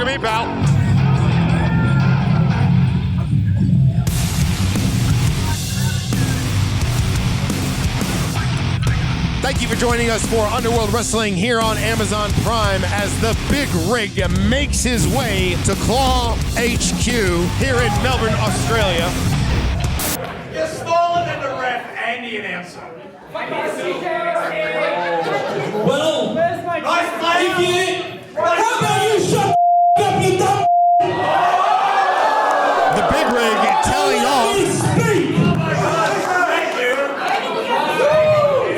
me, pal. Thank you for joining us for Underworld Wrestling here on Amazon Prime as the Big Rig makes his way to Claw HQ here in Melbourne, Australia. You're smaller than the ref and the announcer. Well, Nice play. how about you shut up, you dumb? The Big Rig telling off. Speak. Thank you.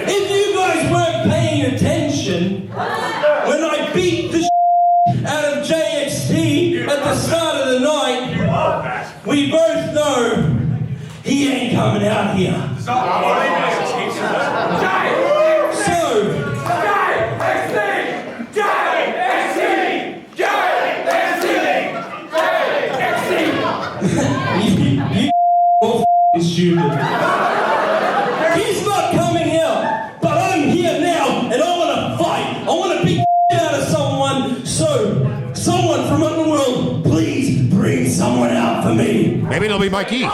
If you guys weren't paying attention when I beat the out of JXT at the start of the night, we both know he ain't coming out here. So, you stupid. He's not coming out, but I'm here now, and I want to fight. I want to beat the out of someone. So, someone from Underworld, please bring someone out for me. Maybe it'll be Mikey.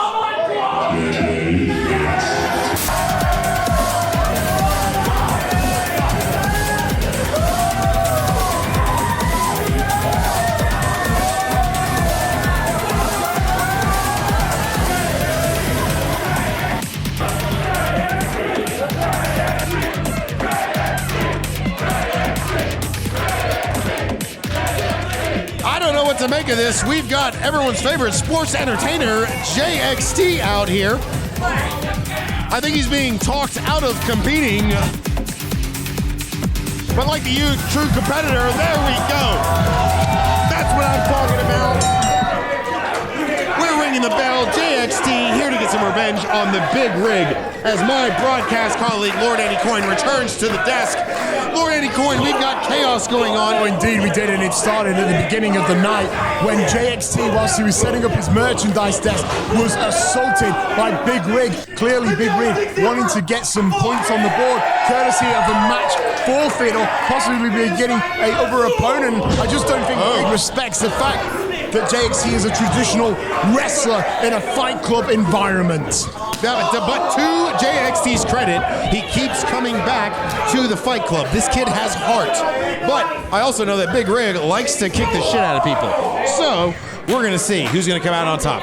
I don't know what to make of this. We've got everyone's favorite sports entertainer, JXT, out here. I think he's being talked out of competing. But like the true competitor, there we go. That's what I'm talking about. We're ringing the bell. JXT here to get some revenge on the Big Rig as my broadcast colleague, Lord Andy Coyne, returns to the desk. Lord Andy Coyne, we've got chaos going on. Oh, indeed we did, and it started at the beginning of the night when JXT, whilst he was setting up his merchandise desk, was assaulted by Big Rig. Clearly Big Rig wanting to get some points on the board, courtesy of a match forfeit or possibly getting a other opponent. I just don't think Rig respects the fact that JXT is a traditional wrestler in a fight club environment. But to JXT's credit, he keeps coming back to the Fight Club. This kid has heart. But I also know that Big Rig likes to kick the shit out of people. So we're going to see who's going to come out on top.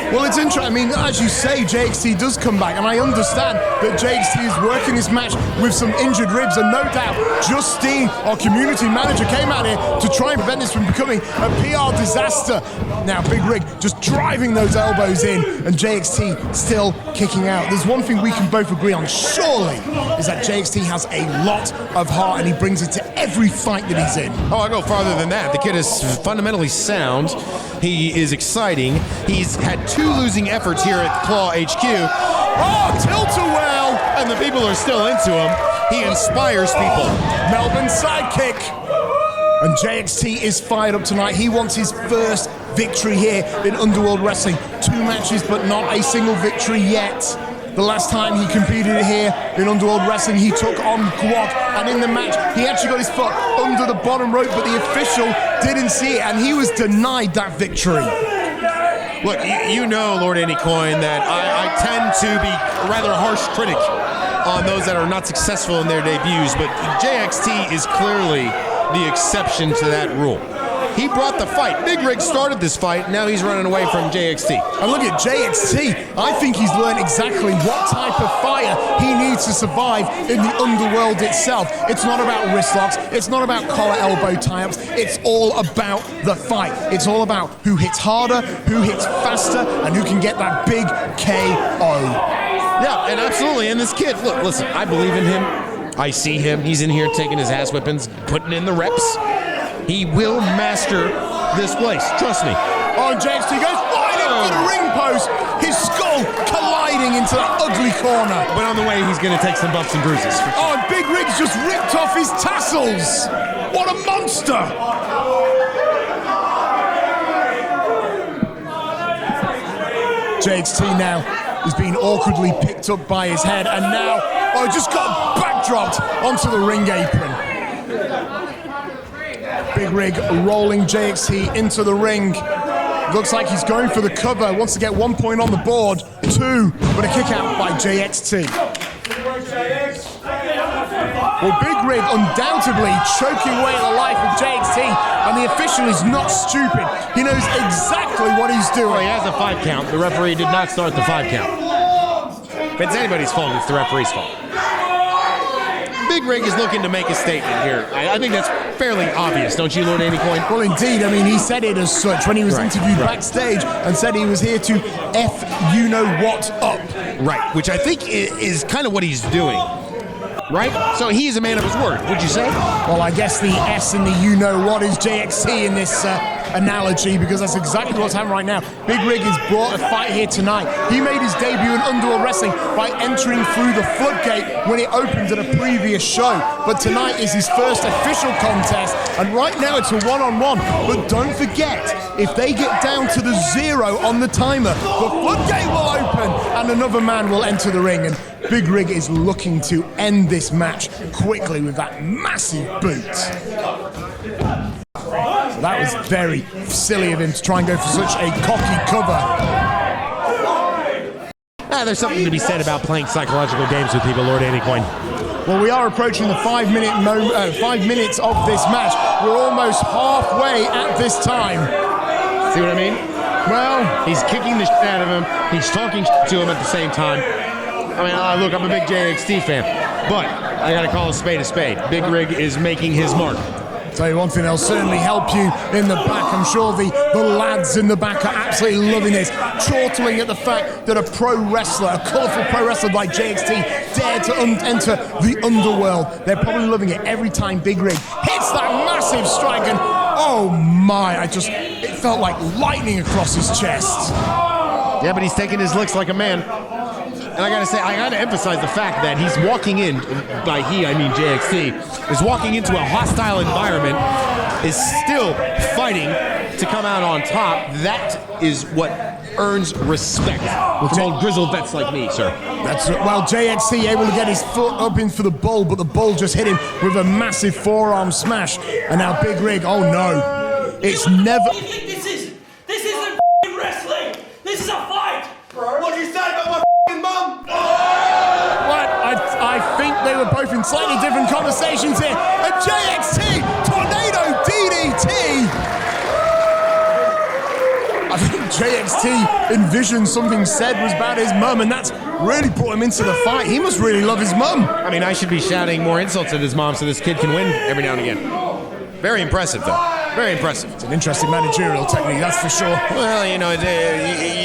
Well, it's interesting. I mean, as you say, JXT does come back, and I understand that JXT is working this match with some injured ribs, and no doubt Justine, our community manager, came out here to try and prevent this from becoming a PR disaster. Now, Big Rig just driving those elbows in, and JXT still kicking out. There's one thing we can both agree on, surely, is that JXT has a lot of heart, and he brings it to every fight that he's in. Oh, I go farther than that. The kid is fundamentally sound. He is exciting. He's had 2 losing efforts here at Claw HQ. Oh, tilt-a-well! And the people are still into him. He inspires people. Melbourne sidekick. And JXT is fired up tonight. He wants his first victory here in Underworld Wrestling. 2 matches, but not a single victory yet. The last time he competed here in Underworld Wrestling, he took on Guad, and in the match, he actually got his foot under the bottom rope, but the official didn't see it, and he was denied that victory. Look, you know, Lord Andy Coyne, that I tend to be a rather harsh critic on those that are not successful in their debuts, but JXT is clearly the exception to that rule. He brought the fight. Big Rig started this fight, now he's running away from JXT. And look at JXT. I think he's learned exactly what type of fire he needs to survive in the underworld itself. It's not about wrist locks. It's not about collar elbow tie-ups. It's all about the fight. It's all about who hits harder, who hits faster, and who can get that big KO. Yeah, and absolutely. And this kid, look, listen, I believe in him. I see him. He's in here taking his ass whippings, putting in the reps. He will master this place. Trust me. Oh, and JXT goes wide into the ring post. His skull colliding into that ugly corner. But on the way, he's going to take some bumps and bruises. Oh, and Big Rig's just ripped off his tassels. What a monster. JXT now is being awkwardly picked up by his head, and now, just got backdropped onto the ring apron. Big Rig rolling JXT into the ring. Looks like he's going for the cover. Wants to get 1 point on the board. 2, but a kick out by JXT. Well, Big Rig undoubtedly choking away at the life of JXT, and the official is not stupid. He knows exactly what he's doing. Well, he has a 5 count. The referee did not start the 5 count. If it's anybody's fault, it's the referee's fault. Big Rig is looking to make a statement here. I think that's fairly obvious, don't you, Lord Andy Coyne? Well, indeed. I mean, he said it as such when he was interviewed backstage and said he was here to F you-know-what up. Right, which I think is kind of what he's doing. Right? So he's a man of his word, would you say? Well, I guess the S in the you-know-what is JXT in this analogy, because that's exactly what's happening right now. Big Rig has brought a fight here tonight. He made his debut in Underworld Wrestling by entering through the floodgate when it opened at a previous show. But tonight is his first official contest, and right now it's a one-on-one. But don't forget, if they get down to the 0 on the timer, the floodgate will open and another man will enter the ring. And Big Rig is looking to end this match quickly with that massive boot. So that was very silly of him to try and go for such a cocky cover. There's something to be said about playing psychological games with people, Lord Andy Coyne. Well, we are approaching the 5 minutes of this match. We're almost halfway at this time. See what I mean? Well, he's kicking the shit out of him. He's talking shit to him at the same time. I mean, look, I'm a big JXT fan, but I gotta call a spade a spade. Big Rig is making his mark. Tell you one thing, they'll certainly help you in the back. I'm sure the lads in the back are absolutely loving this, chortling at the fact that a pro wrestler, a colourful pro wrestler like JXT, dared to enter the underworld. They're probably loving it every time Big Rig hits that massive strike, and oh my, it felt like lightning across his chest. Yeah, but he's taking his licks like a man. And I gotta emphasize the fact that he's walking in, by he, I mean JXT, is walking into a hostile environment, is still fighting to come out on top. That is what earns respect from old grizzled vets like me, sir. Well, JXT able to get his foot up in for the bull, but the bull just hit him with a massive forearm smash. And now Big Rig, oh no, it's never... What do you think this is? This isn't wrestling! This is a fight! Bro, what did you say about my mum? What? I think they were both in slightly different conversations here. And JXT, tornado DDT! I think JXT envisioned something said was about his mum, and that's really brought him into the fight. He must really love his mum. I mean, I should be shouting more insults at his mom so this kid can win every now and again. Very impressive, though. Very impressive. It's an interesting managerial technique, that's for sure. Well, you know, you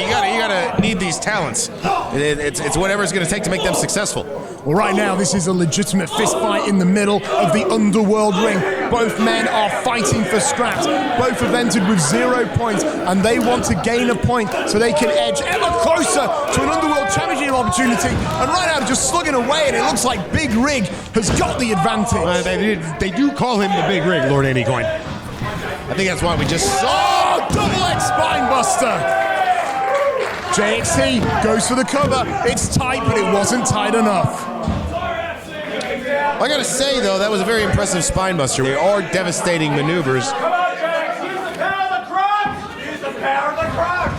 gotta need these talents. It's whatever it's gonna take to make them successful. Well, right now, this is a legitimate fist fight in the middle of the Underworld ring. Both men are fighting for scraps. Both have entered with 0 points, and they want to gain a point so they can edge ever closer to an Underworld Championship opportunity. And right now, just slugging away, and it looks like Big Rig has got the advantage. They do call him the Big Rig, Lord Andy Coyne. I think that's why we just saw double-leg spine buster. JXT goes for the cover. It's tight, but it wasn't tight enough. I gotta say, though, that was a very impressive spine buster. They are devastating maneuvers. Come on, JXT, use the power of the crotch! Use the power of the crotch!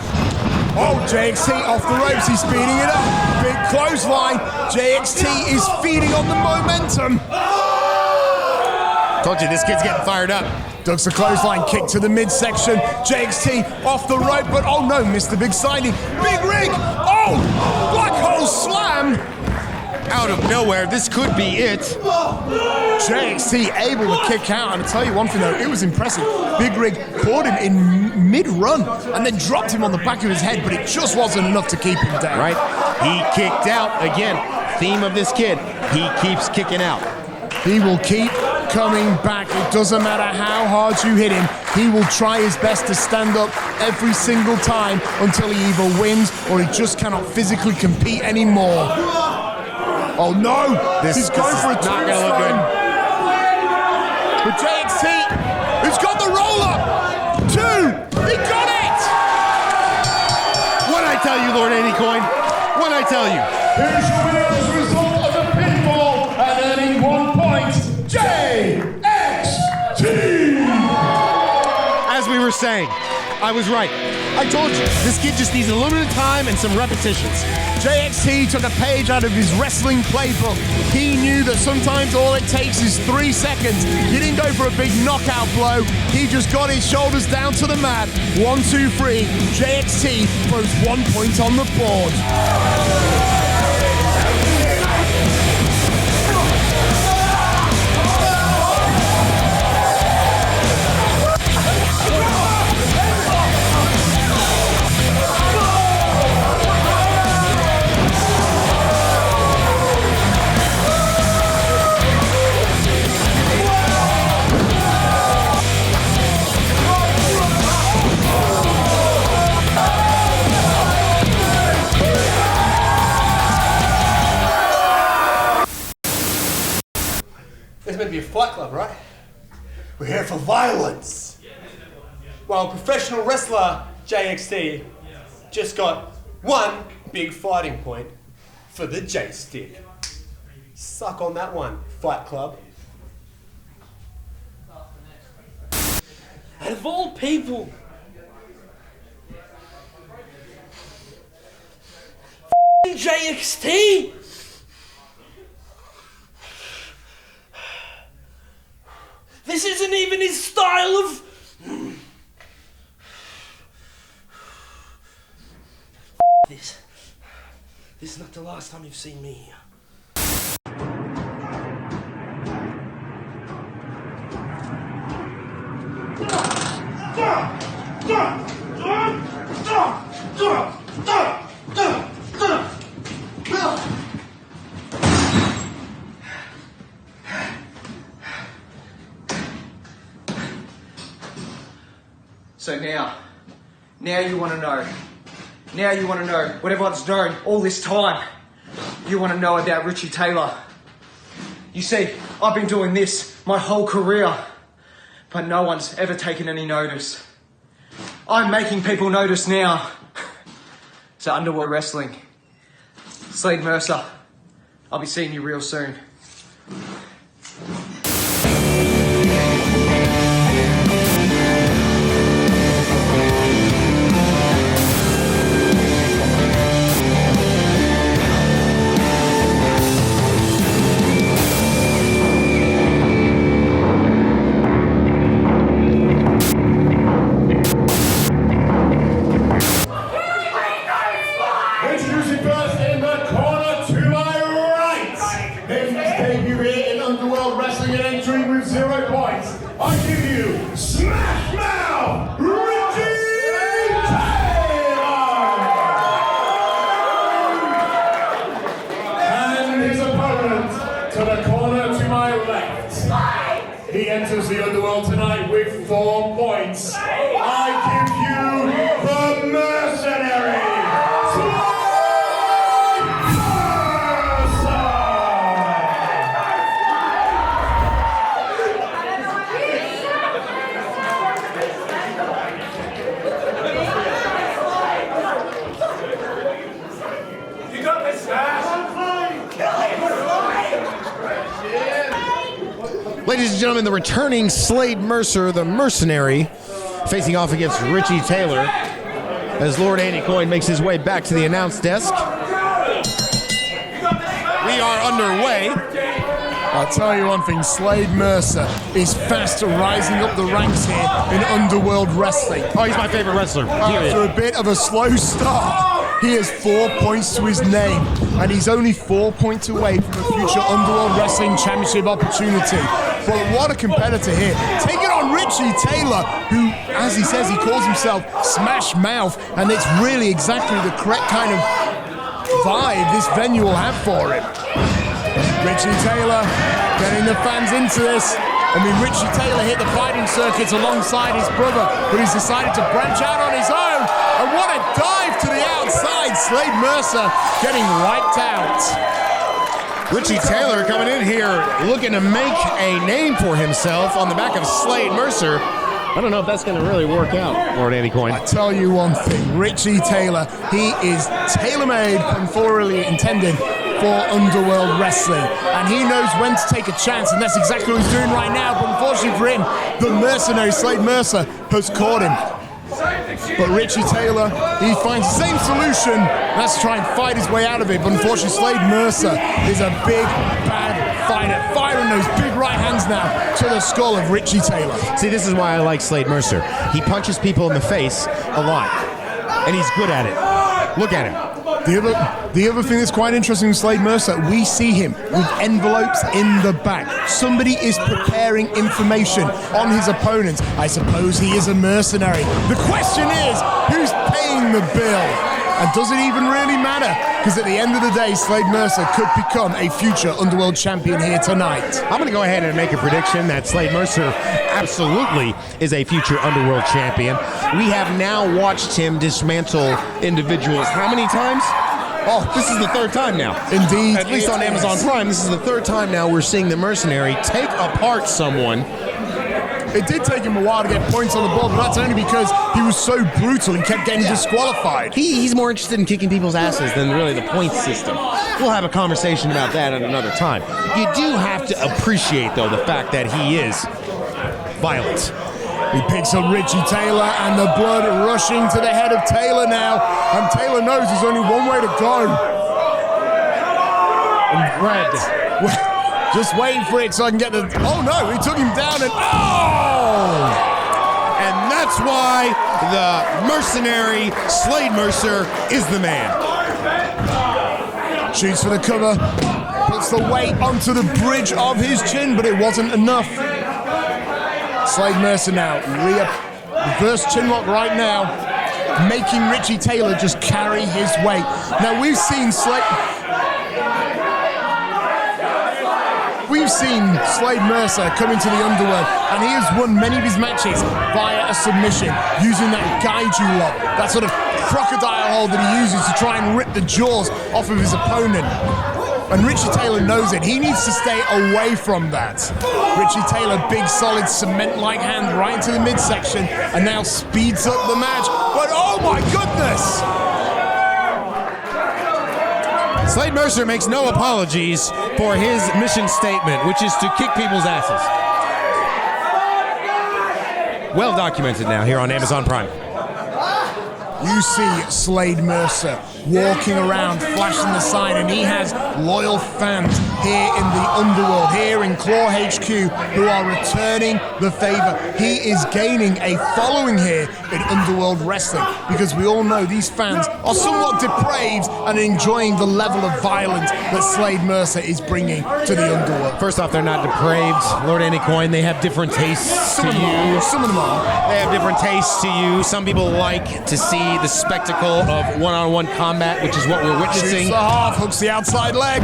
Oh, JXT off the ropes. He's speeding it up. Big clothesline. JXT is feeding on the momentum. Told you, this kid's getting fired up. Ducks a clothesline kick to the midsection. JXT off the rope, but oh no, missed the big signing. Big Rig! Oh! Black hole slam! Out of nowhere, this could be it. JXT able to kick out, and I'll tell you one thing though, it was impressive. Big Rig caught him in mid-run and then dropped him on the back of his head, but it just wasn't enough to keep him down. Right? He kicked out. Again, theme of this kid, he keeps kicking out. He will keep coming back. It doesn't matter how hard you hit him. He will try his best to stand up every single time until he either wins or he just cannot physically compete anymore. Oh no! He's going for a not gonna look good. But JXT, who's got the roll up? 2! He got it! What'd I tell you, Lord Andy Coyne? What'd I tell you? Here's your winner as a result of the pinfall and earning 1 point, JXT! were saying. I was right. I told you, this kid just needs a little bit of time and some repetitions. JXT took a page out of his wrestling playbook. He knew that sometimes all it takes is 3 seconds. He didn't go for a big knockout blow. He just got his shoulders down to the mat. 1, 2, 3. JXT throws 1 point on the board. It's meant to be a fight club, right? We're here for violence. Well, professional wrestler JXT just got 1 big fighting point for the J-stick. Suck on that one, Fight Club. And of all people, JXT? This isn't even his style of... This is not the last time you've seen me here. So now you want to know. Now you want to know what everyone's known all this time. You want to know about Ritchie Taylor. You see, I've been doing this my whole career, but no one's ever taken any notice. I'm making people notice now. So Underworld Wrestling, Slade Mercer, I'll be seeing you real soon. Introducing first in the corner to my right. Making his debut here in Underworld Wrestling and entering with 0 points. I give you Smash Mouth, Ritchie Taylor! And his opponent to the corner to my left. He enters the Underworld tonight with 4 points. I give you the mercenary. Ladies and gentlemen, the returning Slade Mercer, the mercenary, facing off against Ritchie Taylor as Lord Andy Coyne makes his way back to the announce desk. We are underway. I'll tell you one thing, Slade Mercer is fast rising up the ranks here in Underworld Wrestling. Oh, he's my favorite wrestler. After a bit of a slow start, he has 4 points to his name, and he's only 4 points away from a future Underworld Wrestling Championship opportunity. But what a competitor here. Taking on Ritchie Taylor, who, as he says, he calls himself Smash Mouth, and it's really exactly the correct kind of vibe this venue will have for him. Ritchie Taylor getting the fans into this. I mean, Ritchie Taylor hit the fighting circuits alongside his brother, but he's decided to branch out on his own. And what a dive to the outside. Slade Mercer getting wiped out. Ritchie Taylor coming in here looking to make a name for himself on the back of Slade Mercer. I don't know if that's going to really work out, Lord Andy Coyne. I tell you one thing, Ritchie Taylor, he is tailor-made, conformally intended for Underworld Wrestling. And he knows when to take a chance, and that's exactly what he's doing right now. But unfortunately for him, the mercenary, Slade Mercer, has caught him. But Ritchie Taylor, he finds the same solution. That's to try and fight his way out of it. But unfortunately, Slade Mercer is a big, bad fighter, firing those big right hands now to the skull of Ritchie Taylor. See, this is why I like Slade Mercer. He punches people in the face a lot, and he's good at it. Look at him. The other thing that's quite interesting with Slade Mercer, we see him with envelopes in the back. Somebody is preparing information on his opponents. I suppose he is a mercenary. The question is, who's paying the bill? And does it even really matter? Because at the end of the day, Slade Mercer could become a future Underworld champion here tonight. I'm going to go ahead and make a prediction that Slade Mercer absolutely is a future Underworld champion. We have now watched him dismantle individuals how many times? Oh, this is the third time now. Indeed. At least on Amazon Prime, this is the third time now we're seeing the mercenary take apart someone. It did take him a while to get points on the board, but that's only because he was so brutal and kept getting disqualified. He's more interested in kicking people's asses than really the point system. We'll have a conversation about that at another time. You do have to appreciate, though, the fact that he is violent. He picks up Ritchie Taylor, and the blood rushing to the head of Taylor now. And Taylor knows there's only one way to go. And Red, just waiting for it so I can get the... Oh, no, he took him down and... Oh! And that's why the mercenary, Slade Mercer, is the man. Shoots for the cover. Puts the weight onto the bridge of his chin, but it wasn't enough. Slade Mercer now, reverse chinlock right now, making Ritchie Taylor just carry his weight. Now we've seen Slade Mercer come into the Underworld, and he has won many of his matches via a submission, using that gaiju lock, that sort of crocodile hold that he uses to try and rip the jaws off of his opponent. And Ritchie Taylor knows it. He needs to stay away from that. Ritchie Taylor, big, solid, cement-like hand right into the midsection, and now speeds up the match. But oh my goodness! Slade Mercer makes no apologies for his mission statement, which is to kick people's asses. Well documented now here on Amazon Prime. You see Slade Mercer walking around, flashing the sign, and he has loyal fans here in the Underworld, here in Claw HQ, who are returning the favor. He is gaining a following here in Underworld Wrestling, because we all know these fans are somewhat depraved and enjoying the level of violence that Slade Mercer is bringing to the Underworld. First off, they're not depraved. Lord Anycoin, they have different tastes to you. Some of them are. They have different tastes to you. Some people like to see the spectacle of one-on-one combat, which is what we're witnessing. Shoots the half, hooks the outside leg.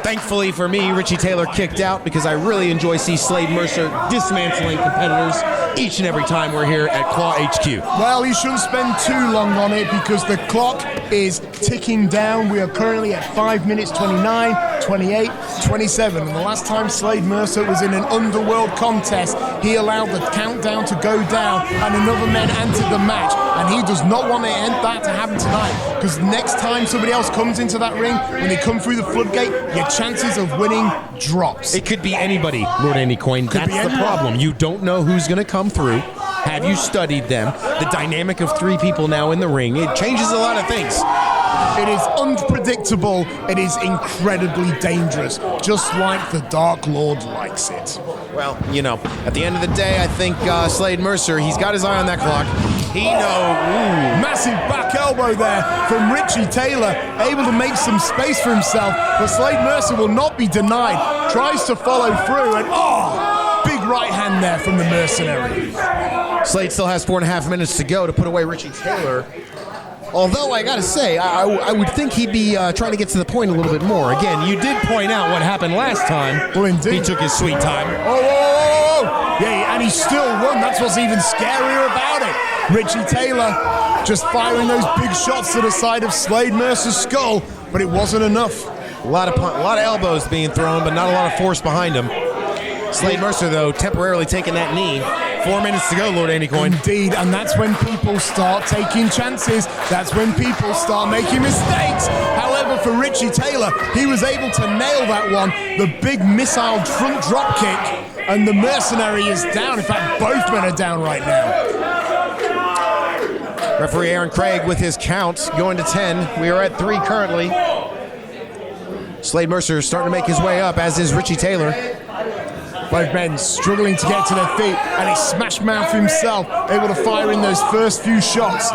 Thankfully for me, Ritchie Taylor kicked out, because I really enjoy see Slade Mercer dismantling competitors each and every time we're here at Claw HQ. Well, he shouldn't spend too long on it, because the clock is ticking down. We are currently at 5 minutes 29, 28, 27. And the last time Slade Mercer was in an Underworld contest, he allowed the countdown to go down and another man entered the match. And he does not want that to happen tonight, because next time somebody else comes into that ring, when they come through the floodgate, your chances of winning drops. It could be anybody, Lord Anycoin. That's the problem. You don't know who's going to come through. Have you studied them? The dynamic of three people now in the ring, it changes a lot of things. It is unpredictable. It is incredibly dangerous, just like the Dark Lord likes it. Well, you know, at the end of the day, I think Slade Mercer, he's got his eye on that clock. He knows. Massive back elbow there from Ritchie Taylor, able to make some space for himself, but Slade Mercer will not be denied. Tries to follow through, and big right hand there from the mercenary. Slade still has 4.5 minutes to go to put away Ritchie Taylor. Although, I gotta say, I would think he'd be trying to get to the point a little bit more. Again, you did point out what happened last time. Well, indeed. He took his sweet time. Yeah, and he still won. That's what's even scarier about it. Ritchie Taylor just firing those big shots to the side of Slade Mercer's skull, but it wasn't enough. A lot of elbows being thrown, but not a lot of force behind him. Slade Mercer, though, temporarily taking that knee. 4 minutes to go, Lord Anycoin. Indeed, and that's when people start taking chances. That's when people start making mistakes. However, for Ritchie Taylor. He was able to nail that one. The big missile front drop kick, and the mercenary is down. In fact, both men are down right now. Referee Aaron Craig with his count going to 10. We are at 3 currently. Slade Mercer starting to make his way up, as is Ritchie Taylor. Both men struggling to get to their feet, and he smash mouth himself, able to fire in those first few shots.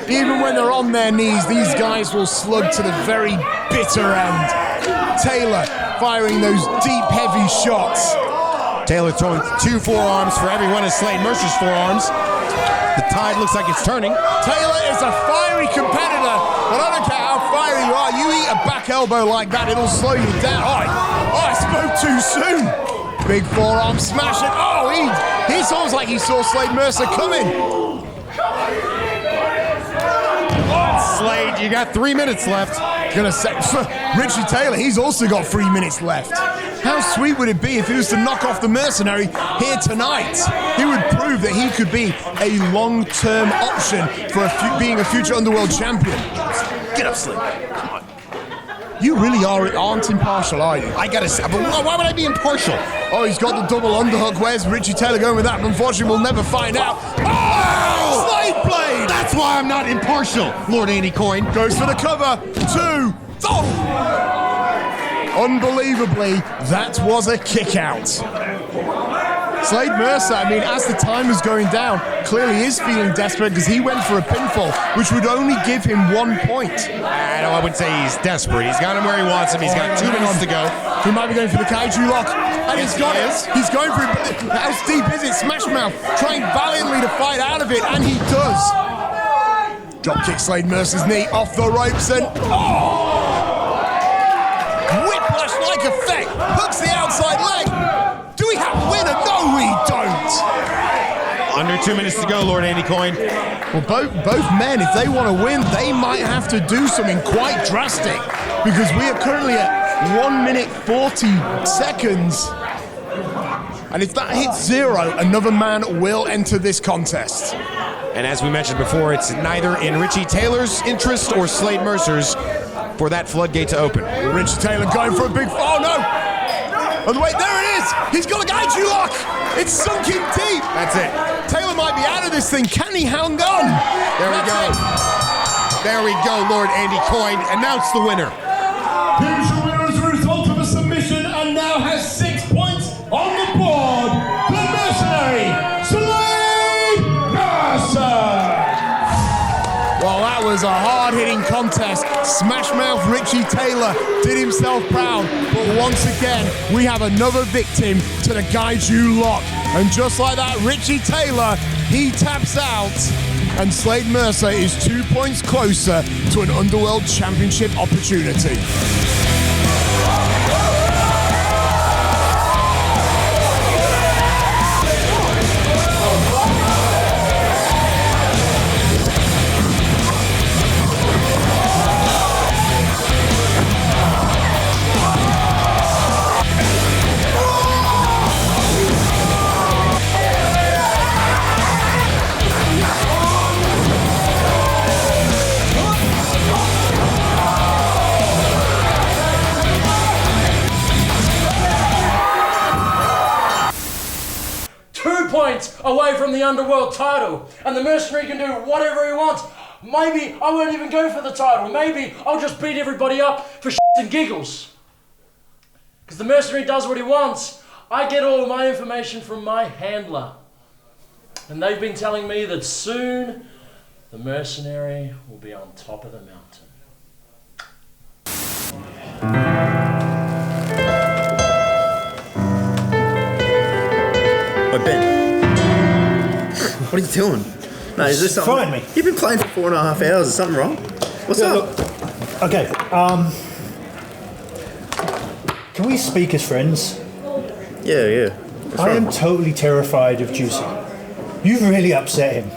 Even when they're on their knees, these guys will slug to the very bitter end. Taylor firing those deep, heavy shots. Taylor throwing 2 forearms for every one of Slade Mercer's forearms. The tide looks like it's turning. Taylor is a fiery competitor, but I don't care how fiery you are. You eat a back elbow like that, it'll slow you down. I spoke too soon. Big forearm smashing. He sounds like he saw Slade Mercer coming. Slade, you got 3 minutes left. Gonna say, Ritchie Taylor, he's also got 3 minutes left. How sweet would it be if he was to knock off the mercenary here tonight? He would prove that he could be a long-term option for being a future Underworld champion. Get up, Slade. Come on. You really aren't impartial, are you? I gotta say, but why would I be impartial? Oh, he's got the double underhook. Where's Ritchie Taylor going with that? But unfortunately, we'll never find out. Oh! Slade blade! That's why I'm not impartial, Lord Andy Coyne. Goes for the cover. 2. Oh! Unbelievably, that was a kick out. Slade Mercer, I mean, as the time is going down, clearly is feeling desperate because he went for a pinfall, which would only give him 1 point. I wouldn't say he's desperate. He's got him where he wants him. He's got 2 minutes to go. He might be going for the kaiju lock, and he's got it. He's going for it. How deep is it? Smash mouth, trying valiantly to fight out of it, and he does. Drop kick Slade Mercer's knee off the ropes, and whiplash-like effect, hooks the outside leg. Do we have a winner? No, we don't. Under 2 minutes to go, Lord Andy Coyne. Well, both men, if they want to win, they might have to do something quite drastic, because we are currently at 1 minute 40 seconds. And if that hits 0, another man will enter this contest. And as we mentioned before, it's neither in Ritchie Taylor's interest or Slade Mercer's for that floodgate to open. Ritchie Taylor going for a big... Oh, no! Oh, wait, there it is! He's got a kaiju lock! It's sunk in deep! That's it. Taylor might be out of this thing. Can he hang on? There we go. There we go, Lord Andy Coyne. Announce the winner. Here's your winner as a result of a submission and now has 6 points on the board. The mercenary, Slade Mercer. Well, that was a hard-hitting contest. Smashmouth Ritchie Taylor did himself proud, but once again, we have another victim to the Gaiju lock. And just like that, Ritchie Taylor, he taps out, and Slade Mercer is 2 points closer to an Underworld Championship opportunity. 2 points away from the Underworld title, and the mercenary can do whatever he wants. Maybe I won't even go for the title. Maybe I'll just beat everybody up for shit and giggles. Because the mercenary does what he wants. I get all of my information from my handler. And they've been telling me that soon the mercenary will be on top of the mountain. Oh, Ben. What are you doing? No, is this something? Find me. You've been playing for 4.5 hours. Is something wrong? What's up? Look, okay, can we speak as friends? Yeah. What's I wrong? am totally terrified of Juicy. You've really upset him.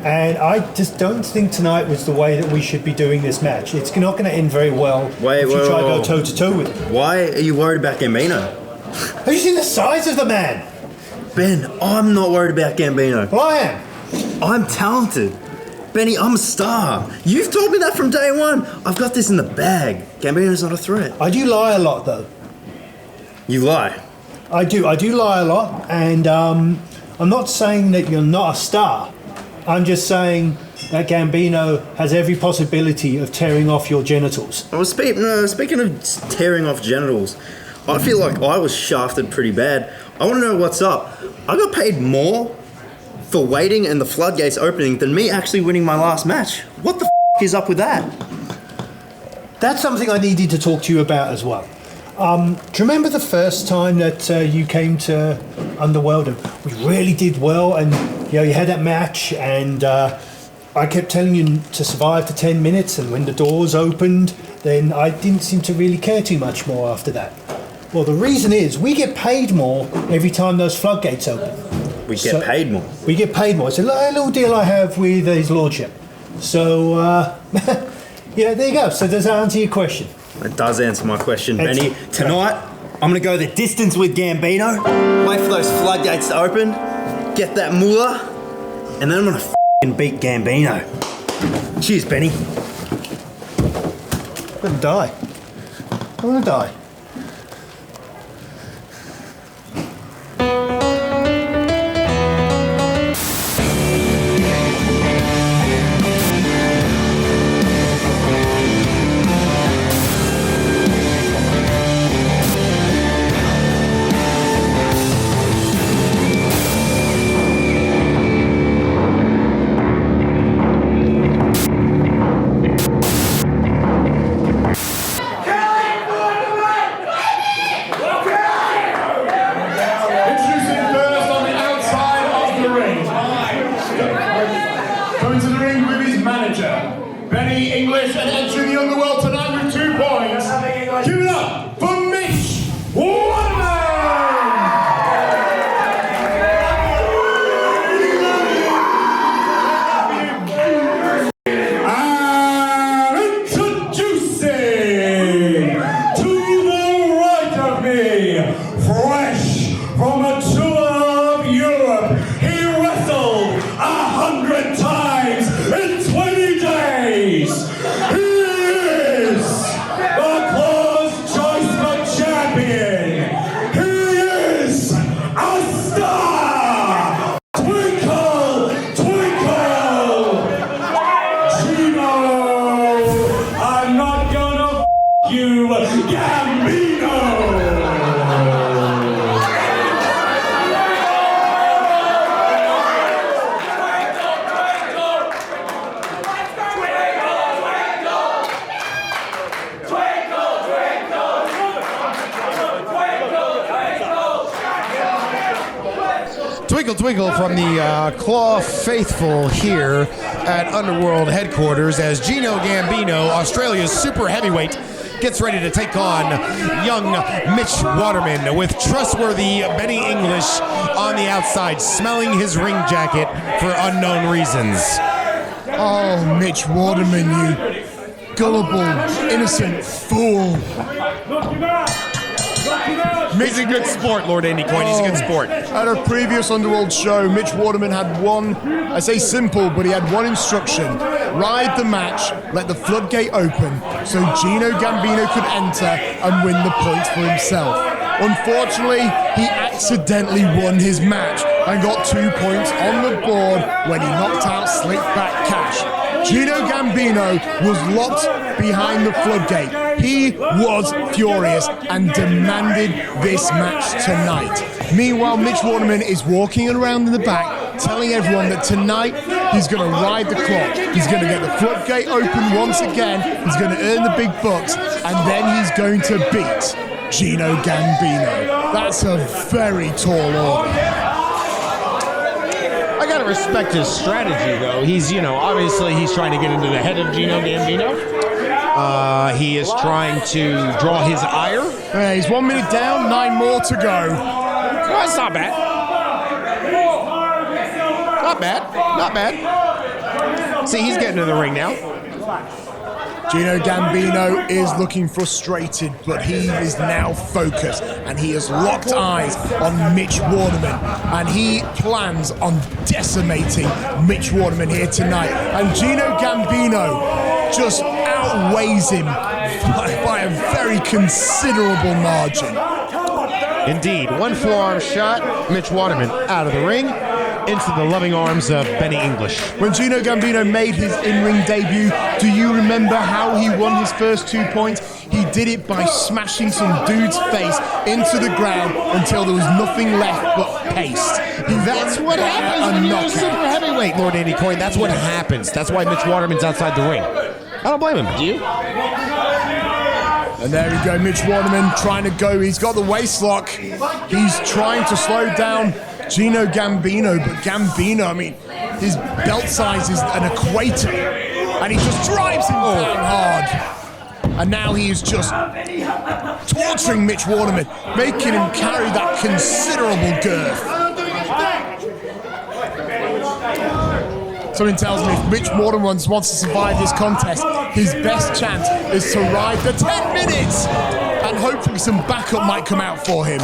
And I just don't think tonight was the way that we should be doing this match. It's not going to end very well if you try to go toe-to-toe with him. Why are you worried about Gambino? Have you seen the size of the man? Ben, I'm not worried about Gambino. Well, I am. I'm talented. Benny, I'm a star. You've told me that from day one. I've got this in the bag. Gambino's not a threat. I do lie a lot, though. You lie? I do lie a lot, and I'm not saying that you're not a star. I'm just saying that Gambino has every possibility of tearing off your genitals. Well, speaking of tearing off genitals, I feel like I was shafted pretty bad. I want to know what's up. I got paid more for waiting and the floodgates opening than me actually winning my last match. What the is up with that? That's something I needed to talk to you about as well. Do you remember the first time that you came to Underworld and we really did well, and you had that match, and I kept telling you to survive for 10 minutes, and when the doors opened, then I didn't seem to really care too much more after that. Well, the reason is we get paid more every time those floodgates open. We get paid more? We get paid more. It's a little deal I have with his lordship. So, yeah, there you go. So does that answer your question? It does answer my question, Benny. Tonight, I'm going to go the distance with Gambino, wait for those floodgates to open, get that moolah, and then I'm going to f***ing beat Gambino. Cheers, Benny. I'm going to die. I'm going to die. And entering the Underworld tonight with 2 points. Give it up for Mitch Waterman! And introducing to the right of me, fresh from a tour of Europe, he wrestled 100 times in 20 days. Twinkle Twinkle from the Claw Faithful here at Underworld headquarters as Gino Gambino, Australia's super heavyweight, gets ready to take on young Mitch Waterman with trustworthy Benny English on the outside, smelling his ring jacket for unknown reasons. Oh, Mitch Waterman, you gullible, innocent fool. He's a good sport, Lord Andy Coyne. He's a good sport. At a previous Underworld show, Mitch Waterman had one, I say simple, but he had one instruction. Ride the match, let the floodgate open, so Gino Gambino could enter and win the points for himself. Unfortunately, he accidentally won his match and got 2 points on the board when he knocked out Slickback Cash. Gino Gambino was locked behind the floodgate. He was furious and demanded this match tonight. Meanwhile, Mitch Waterman is walking around in the back, telling everyone that tonight he's going to ride the clock. He's going to get the floodgate open once again. He's going to earn the big bucks, and then he's going to beat Gino Gambino. That's a very tall order. I gotta respect his strategy, though. He's, obviously he's trying to get into the head of Gino Gambino. He is trying to draw his ire. Yeah, he's 1 minute down, 9 more to go. Well, that's not bad. Not bad. See, he's getting in the ring now. Gino Gambino is looking frustrated, but he is now focused, and he has locked eyes on Mitch Waterman, and he plans on decimating Mitch Waterman here tonight. And Gino Gambino just outweighs him by a very considerable margin. Indeed, one forearm shot, Mitch Waterman out of the ring, into the loving arms of Benny English. When Gino Gambino made his in-ring debut, do you remember how he won his first 2 points? He did it by smashing some dude's face into the ground until there was nothing left but paste. That's what happens when you're a super heavyweight, Lord Andy Coyne. That's what happens. That's why Mitch Waterman's outside the ring. I don't blame him. Do you? And there we go, Mitch Waterman trying to go. He's got the waist lock. He's trying to slow down Gino Gambino, but Gambino, I mean, his belt size is an equator, and he just drives him down hard. And now he is just torturing Mitch Waterman, making him carry that considerable girth. Something tells me if Mitch Waterman wants to survive this contest, his best chance is to ride the 10 minutes, and hopefully some backup might come out for him.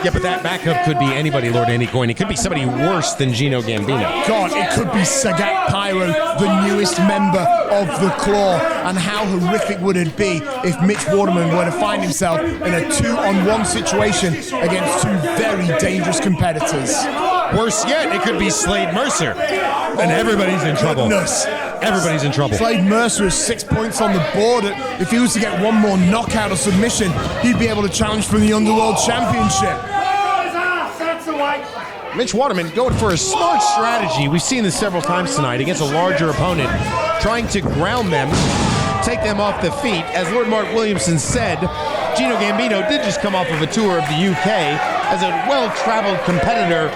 Yeah, but that backup could be anybody, Lord Andy Coyne. It could be somebody worse than Gino Gambino. God, it could be Sagat Pyro, the newest member of the Claw. And how horrific would it be if Mitch Waterman were to find himself in a 2-on-1 situation against two very dangerous competitors? Worse yet, it could be Slade Mercer. And everybody's in trouble. Everybody's in trouble. Slade Mercer is 6 points on the board. If he was to get one more knockout or submission, he'd be able to challenge for the Underworld Championship. Mitch Waterman going for a smart strategy. We've seen this several times tonight against a larger opponent, trying to ground them, take them off the feet. As Lord Mark Williamson said, Gino Gambino did just come off of a tour of the UK. As a well-traveled competitor,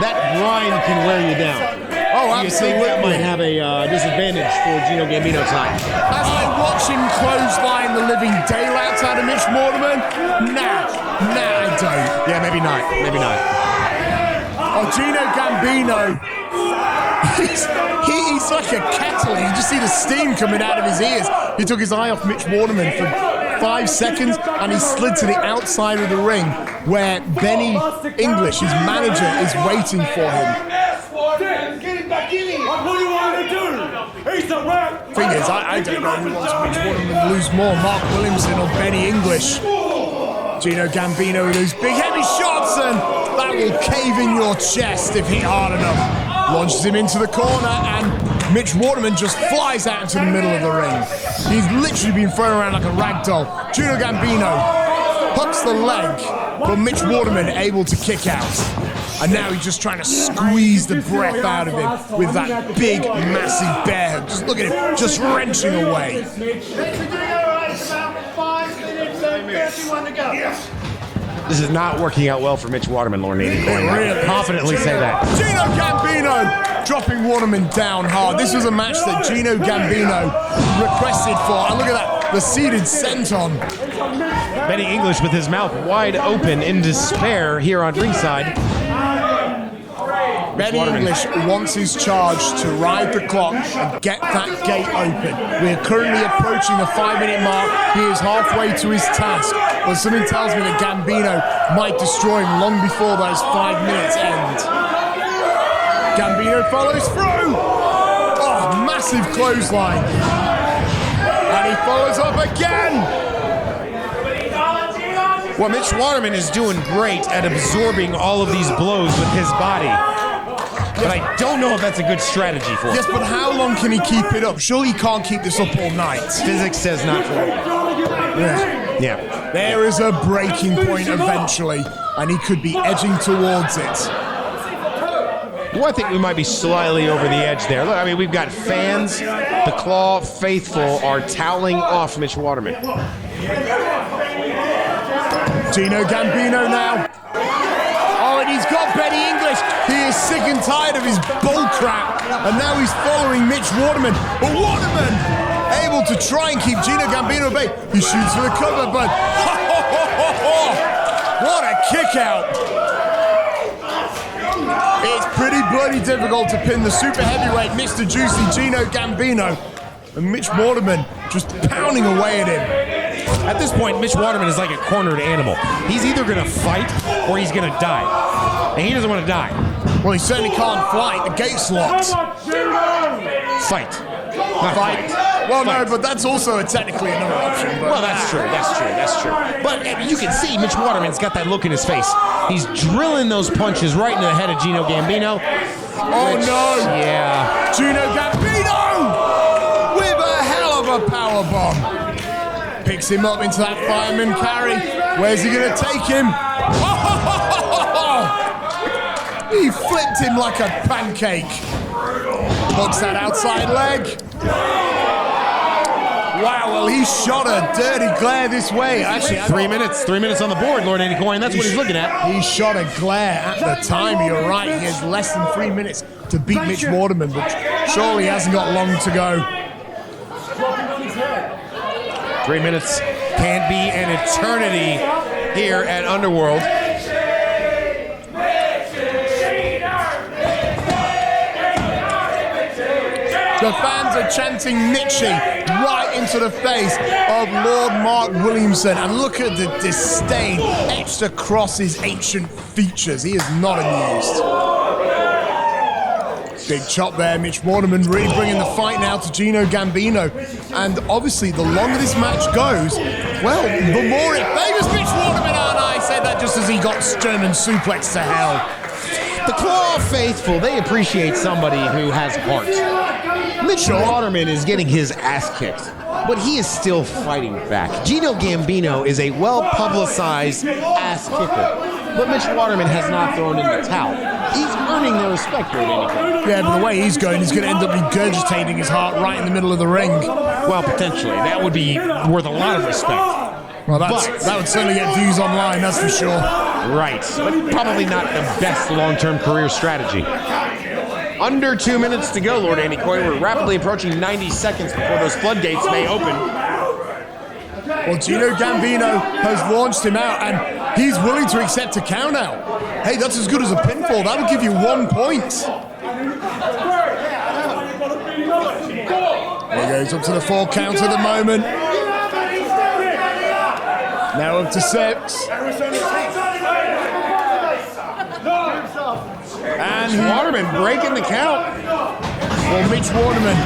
that grind can wear you down. Oh, absolutely. You think that might have a disadvantage for Gino Gambino tonight? As I watch him clothesline the living daylights out of Mitch Waterman, nah, I don't. Yeah, maybe not. Oh, Gino Gambino, he's like a kettle. You just see the steam coming out of his ears. He took his eye off Mitch Waterman for 5 seconds, and he slid to the outside of the ring where Benny English, his manager, is waiting for him. What do you want to do? He's the rep. Thing is, I don't know who wants Mitch Waterman to lose more, Mark Williamson or Benny English. Gino Gambino with those big heavy shots, and that will cave in your chest if hit hard enough. Launches him into the corner, and Mitch Waterman just flies out into the middle of the ring. He's literally been thrown around like a rag doll. Gino Gambino hooks the leg, but Mitch Waterman able to kick out. And now he's just trying to squeeze the breath out of him with that big, massive bear hook. Just look at him, just wrenching away. This is not working out well for Mitch Waterman, Lord Andy Coyne. I can confidently say that. Gino Gambino dropping Waterman down hard. This was a match that Gino Gambino requested for. And look at that, the seated senton. Benny English with his mouth wide open in despair here on ringside. Benny English wants his charge to ride the clock and get that gate open. We're currently approaching the 5-minute mark. He is halfway to his task, but something tells me that Gambino might destroy him long before those 5 minutes end. Gambino follows through. Oh, massive clothesline. And he follows up again. Well, Mitch Waterman is doing great at absorbing all of these blows with his body. But I don't know if that's a good strategy for him. Yes, but how long can he keep it up? Surely he can't keep this up all night. Physics says not for him. Yeah. There is a breaking point eventually, and he could be edging towards it. Well, I think we might be slightly over the edge there. Look, I mean, we've got fans. The Claw faithful are toweling off Mitch Waterman. Gino Gambino now. Oh, and he's got Benny English. He is sick and tired of his bull crap. And now he's following Mitch Waterman. But Waterman able to try and keep Gino Gambino at bay. He shoots for the cover, but what a kick out. It's pretty bloody difficult to pin the super heavyweight Mr. Juicy Gino Gambino. And Mitch Waterman just pounding away at him. At this point, Mitch Waterman is like a cornered animal. He's either going to fight or he's going to die. And he doesn't want to die. Well, he certainly can't fight. The gate's locked. Fight. Not Fight. Well, no, but that's also technically another option. But well, that's true. But you can see Mitch Waterman's got that look in his face. He's drilling those punches right in the head of Gino Gambino. Oh, no. Yeah. Gino Gambino with a hell of a power bomb. Picks him up into that fireman carry. Where's he going to take him? He flipped him like a pancake. Hooks that outside leg. Wow, well, he shot a dirty glare this way. Actually, 3 minutes. 3 minutes on the board, Lord Andy Coyne. That's what he's looking at. He shot a glare at the time. You're right. He has less than 3 minutes to beat Mitch Waterman, but surely he hasn't got long to go. 3 minutes can be an eternity here at Underworld. The fans are chanting Mitchie right into the face of Lord Mark Williamson. And look at the disdain etched across his ancient features. He is not amused. Big chop there. Mitch Waterman really bringing the fight now to Gino Gambino. And obviously, the longer this match goes, well, the more it favors Mitch Waterman. And I said that just as he got German suplex to hell. The Claw faithful, they appreciate somebody who has heart. Mitch Waterman is getting his ass kicked, but he is still fighting back. Gino Gambino is a well-publicized ass kicker, but Mitch Waterman has not thrown in the towel. He's earning their respect here at any point. Yeah, but the way he's going, he's going to end up regurgitating his heart right in the middle of the ring. Well, potentially. That would be worth a lot of respect. Well, that would certainly get views online, that's for sure. Right, but probably not the best long-term career strategy. Under 2 minutes to go, Lord Andy Coyne. We're rapidly approaching 90 seconds before those floodgates may open. Well, Gino Gambino has launched him out, and he's willing to accept a count out. Hey, that's as good as a pinfall. That'll give you 1 point. He goes up to the 4 count at the moment. Now up to 6. And Waterman breaking the count. Well, Mitch Waterman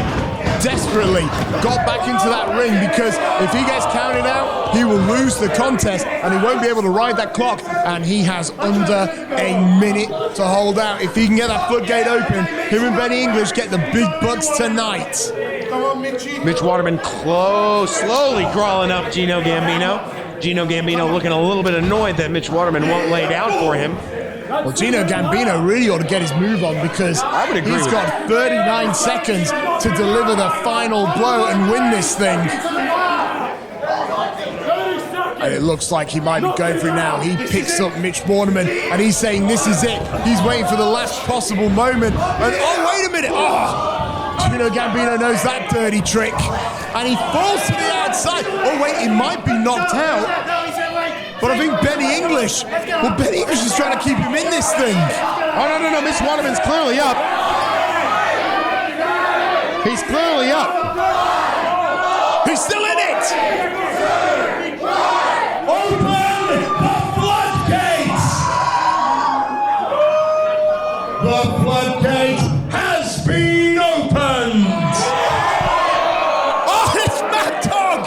desperately got back into that ring because if he gets counted out, he will lose the contest and he won't be able to ride that clock. And he has under a minute to hold out. If he can get that floodgate open, him and Benny English get the big bucks tonight. Come on, Mitchie. Mitch Waterman slowly crawling up Gino Gambino. Gino Gambino looking a little bit annoyed that Mitch Waterman won't lay down for him. Well, Gino Gambino really ought to get his move on because he's got 39 seconds to deliver the final blow and win this thing. And it looks like he might be going for it now. He picks up Mitch Waterman and he's saying this is it. He's waiting for the last possible moment. And oh, wait a minute. Oh, Gino Gambino knows that dirty trick. And he falls to the outside. Oh, wait, he might be knocked out. But I think Benny English is trying to keep him in this thing. Oh, no, Mitch Waterman's clearly up. He's clearly up. He's still in it. Open the floodgates. The floodgate has been opened. Oh, it's Mad Dog.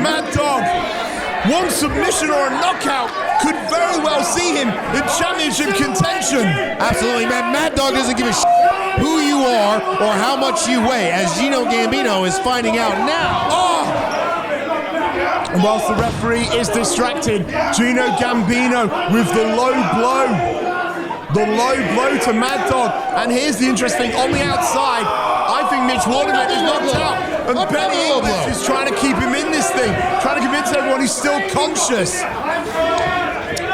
Mad Dog. One submission or a knockout could very well see him in championship contention. Absolutely, man. Mad Dog doesn't give a who you are or how much you weigh, as Gino Gambino is finding out now. Oh! And whilst the referee is distracted, Gino Gambino with the low blow. The low blow to Mad Dog. And here's the interesting, on the outside, I think Mitch Waterman is knocked out. And Benny English is trying to keep him in this thing, trying to convince everyone he's still conscious.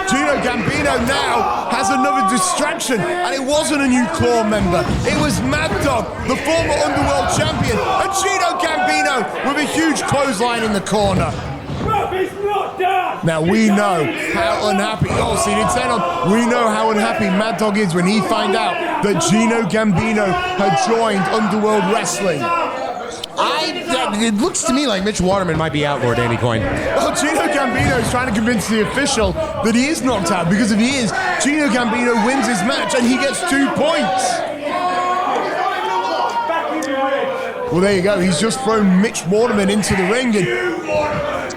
Gino Gambino now has another distraction, and it wasn't a new Claw member. It was Mad Dog, the former Underworld champion, and Gino Gambino with a huge clothesline in the corner. Now we know how unhappy, we know how unhappy Mad Dog is when he find out that Gino Gambino had joined Underworld Wrestling. It looks to me like Mitch Waterman might be out, Lord Danny Coyne. Well, Gino Gambino is trying to convince the official that he is knocked out, because if he is, Gino Gambino wins his match and he gets 2 points. Well, there you go. He's just thrown Mitch Waterman into the ring, and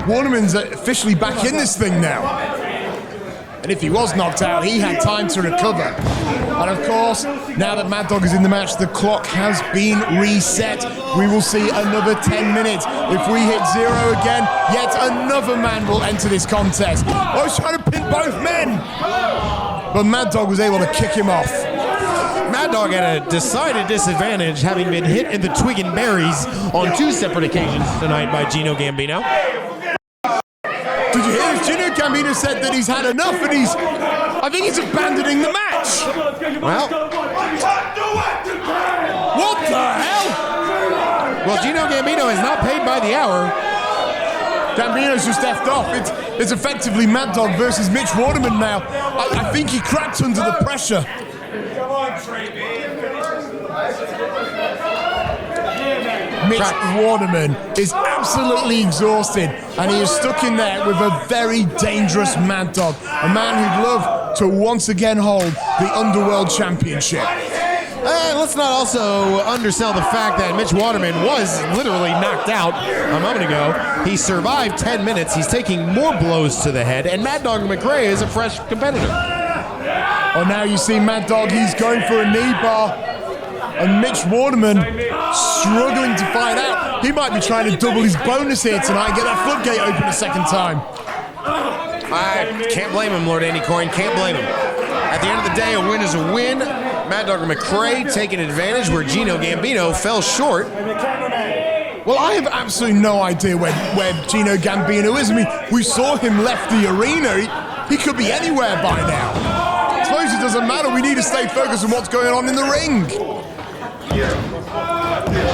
Waterman's officially back in this thing now. And if he was knocked out, he had time to recover. And of course, now that Mad Dog is in the match, the clock has been reset. We will see another 10 minutes. If we hit 0 again, yet another man will enter this contest. I was trying to pin both men, but Mad Dog was able to kick him off. Mad Dog had a decided disadvantage, having been hit in the twig and berries on 2 separate occasions tonight by Gino Gambino. Did you hear this? Gino Gambino said that he's had enough, and I think he's abandoning the match. Well, what the hell? Well, Gino Gambino is not paid by the hour. Gambino's just effed off. It's effectively Mad Dog versus Mitch Waterman now. I think he cracked under the pressure. Mitch Waterman is absolutely exhausted, and he is stuck in there with a very dangerous Mad Dog, a man who'd love to once again hold the Underworld Championship. Let's not also undersell the fact that Mitch Waterman was literally knocked out a moment ago. He survived 10 minutes. He's taking more blows to the head, and Mad Dog McRae is a fresh competitor. Oh, now you see Mad Dog, he's going for a knee bar, and Mitch Waterman struggling to find out. He might be trying to double his bonus here tonight and get that floodgate open a second time. I can't blame him, Lord Andy Coyne, can't blame him. At the end of the day, a win is a win. Mad Dog McRae taking advantage where Gino Gambino fell short. Well, I have absolutely no idea where Gino Gambino is. I mean, we saw him left the arena. He could be anywhere by now. I suppose it doesn't matter. We need to stay focused on what's going on in the ring.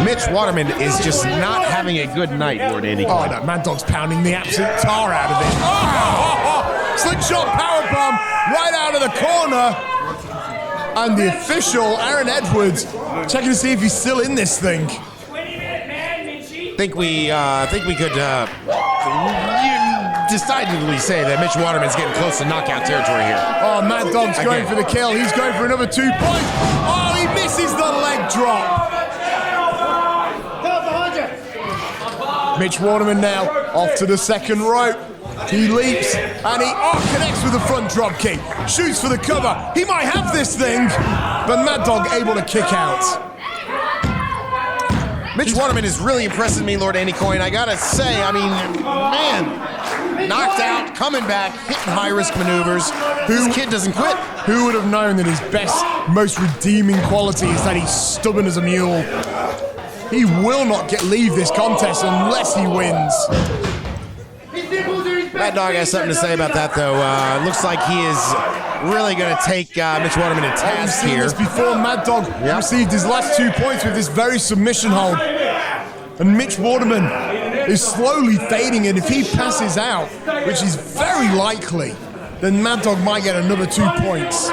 Mitch Waterman is just not having a good night, Lord Andy Coyne. Oh, no, Mad Dog's pounding the absolute tar out of it. Slingshot powerbomb right out of the corner. And the official, Aaron Edwards, checking to see if he's still in this thing. Think we could decidedly say that Mitch Waterman's getting close to knockout territory here. Oh, Mad Dog's going for the kill. He's going for another 2 points. Oh, he misses the leg drop. Mitch Waterman now off to the second rope. He leaps and he connects with the front drop kick. Shoots for the cover. He might have this thing, but Mad Dog able to kick out. Mitch Waterman is really impressing me, Lord Andy Coyne. I gotta say, I mean, man, knocked out, coming back, hitting high-risk maneuvers. This kid doesn't quit. Who would have known that his best, most redeeming quality is that he's stubborn as a mule? He will not leave this contest unless he wins. Mad Dog has something to say about that, though. Looks like he is really going to take Mitch Waterman to task here. This before Mad Dog received his last 2 points with this very submission hold. And Mitch Waterman is slowly fading, and if he passes out, which is very likely, then Mad Dog might get another 2 points.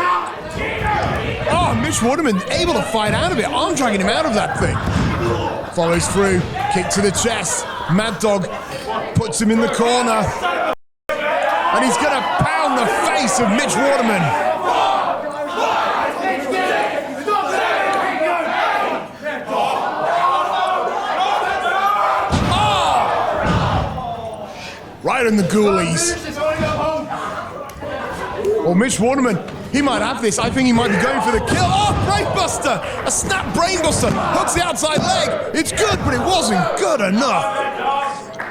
Oh, Mitch Waterman able to fight out of it. Arm dragging him out of that thing. Follows through, kick to the chest. Mad Dog puts him in the corner. And he's going to pound the face of Mitch Waterman. Oh! Right in the ghoulies. Well, Mitch Waterman, he might have this. I think he might be going for the kill. Oh, brainbuster! A snap brainbuster. Hooks the outside leg. It's good, but it wasn't good enough.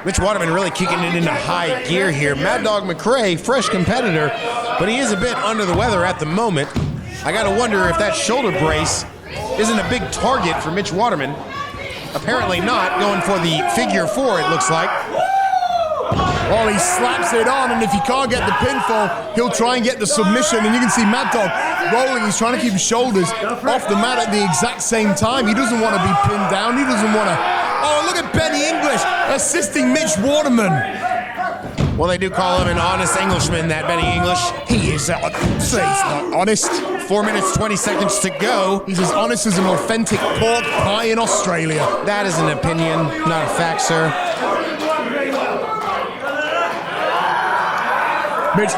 Mitch Waterman really kicking it into high gear here. Mad Dog McRae, fresh competitor, but he is a bit under the weather at the moment. I gotta wonder if that shoulder brace isn't a big target for Mitch Waterman. Apparently not, going for the figure 4, it looks like. Well, he slaps it on, and if he can't get the pinfall, he'll try and get the submission, and you can see Mad Dog rolling. He's trying to keep his shoulders off the mat at the exact same time. He doesn't want to be pinned down. He doesn't want to... Oh, look at Benny English assisting Mitch Waterman. Well, they do call him an honest Englishman, that Benny English. He is say he's not honest. 4 minutes, 20 seconds to go. He's as honest as an authentic pork pie in Australia. That is an opinion, not a fact, sir. Mitch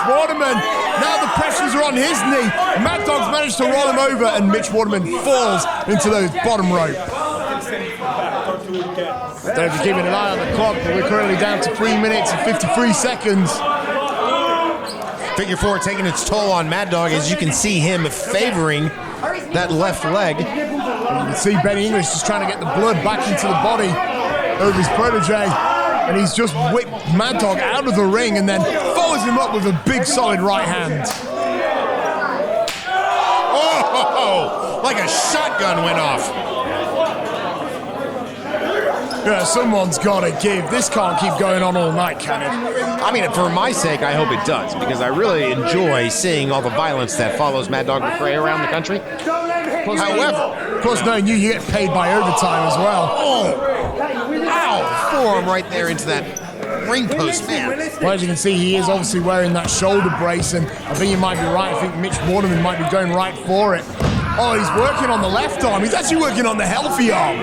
Waterman. Now the pressures are on his knee. Mad Dog's managed to roll him over, and Mitch Waterman falls into those bottom rope. Don't be keeping an eye on the clock, but we're currently down to 3 minutes and 53 seconds. Figure 4 taking its toll on Mad Dog, as you can see him favoring that left leg. And you can see Benny English just trying to get the blood back into the body of his protege. And he's just whipped Mad Dog out of the ring and then follows him up with a big solid right hand. Oh, like a shotgun went off. Yeah, someone's got to give. This can't keep going on all night, can it? I mean, for my sake, I hope it does, because I really enjoy seeing all the violence that follows Mad Dog McRae around the country. However, plus knowing you get paid by overtime as well. Oh, ow, forearm right there into that ring post, man. Well, as you can see, he is obviously wearing that shoulder brace, and I think you might be right. I think Mitch Waterman might be going right for it. Oh, he's working on the left arm. He's actually working on the healthy arm.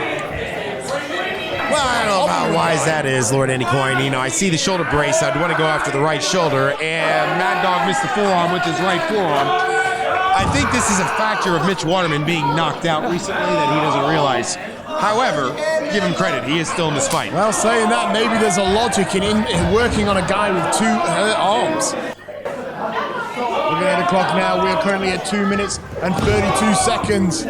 Well, I don't know how wise that is, Lord Andy Coyne. You know, I see the shoulder brace. I'd want to go after the right shoulder, and Mad Dog missed the forearm with his right forearm. I think this is a factor of Mitch Waterman being knocked out recently that he doesn't realize. However, give him credit. He is still in this fight. Well, saying that, maybe there's a logic in working on a guy with two arms. Looking at the clock now, we are currently at 2 minutes and 32 seconds.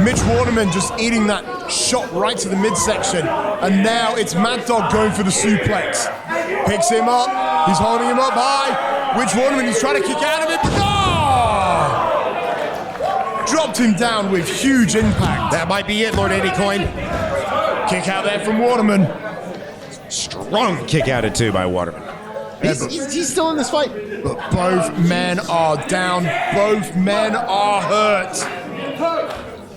Mitch Waterman just eating that shot right to the midsection. And now it's Mad Dog going for the suplex. Picks him up. He's holding him up high. Mitch Waterman, he's trying to kick out of it. Oh! Dropped him down with huge impact. That might be it, Lord Andy Coyne. Kick out there from Waterman. Strong kick out at 2 by Waterman. He's still in this fight. But both men are down. Both men are hurt.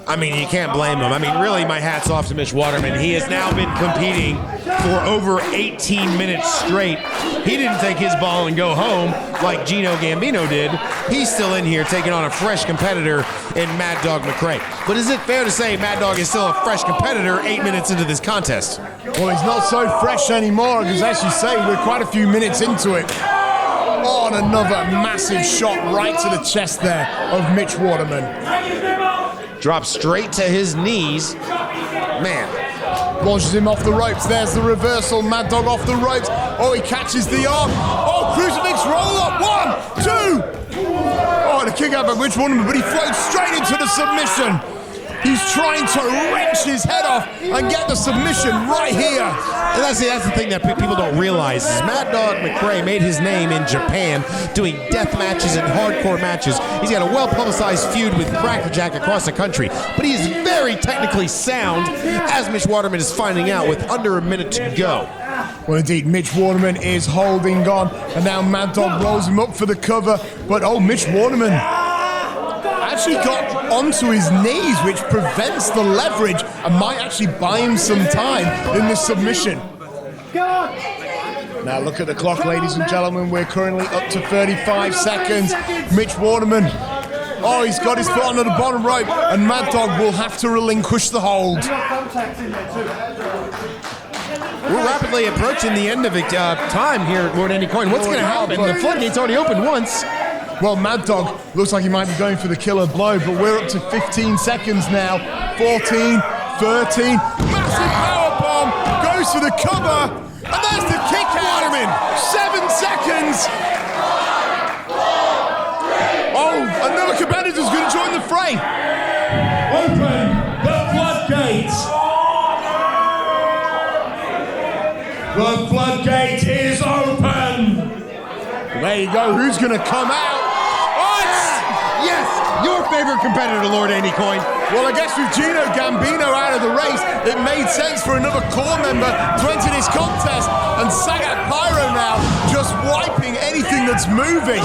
I mean, you can't blame him. I mean, really, my hat's off to Mitch Waterman. He has now been competing for over 18 minutes straight. He didn't take his ball and go home like Gino Gambino did. He's still in here taking on a fresh competitor in Mad Dog McRae. But is it fair to say Mad Dog is still a fresh competitor 8 minutes into this contest? Well, he's not so fresh anymore, because as you say, we're quite a few minutes into it. Oh, and another massive shot right to the chest there of Mitch Waterman. Drops straight to his knees. Man. Launches him off the ropes. There's the reversal. Mad Dog off the ropes. Oh, he catches the arm. Oh, crucifix roll up. 1, 2. Oh, and a kick out by Mitch Waterman, but he floats straight into the submission. He's trying to wrench his head off and get the submission right here. And that's the thing that people don't realize is Mad Dog McRae made his name in Japan doing death matches and hardcore matches. He's got a well-publicized feud with Crackerjack across the country, but he is very technically sound, as Mitch Waterman is finding out with under a minute to go. Well, indeed, Mitch Waterman is holding on, and now Mad Dog rolls him up for the cover, but oh, Mitch Waterman actually got onto his knees, which prevents the leverage and might actually buy him some time in the submission. Now look at the clock, ladies and gentlemen. We're currently up to 35 seconds. Mitch Waterman, oh, he's got his foot under the bottom rope, and Mad Dog will have to relinquish the hold. We're rapidly approaching the end of time here at Lord Andy Coyne. What's going to happen? The floodgate's already opened once. Well, Mad Dog looks like he might be going for the killer blow, but we're up to 15 seconds now. 14, 13, massive powerbomb, goes for the cover, and there's the kick out. Waterman, 7 seconds. Oh, another competitor's going to join the fray. Open the floodgates. The floodgate is open. There you go. Who's going to come out? Yes, your favorite competitor, Lord Andy Coyne. Well, I guess with Gino Gambino out of the race, it made sense for another core member to enter this contest. And Sagat Pyro now just wiping anything that's moving.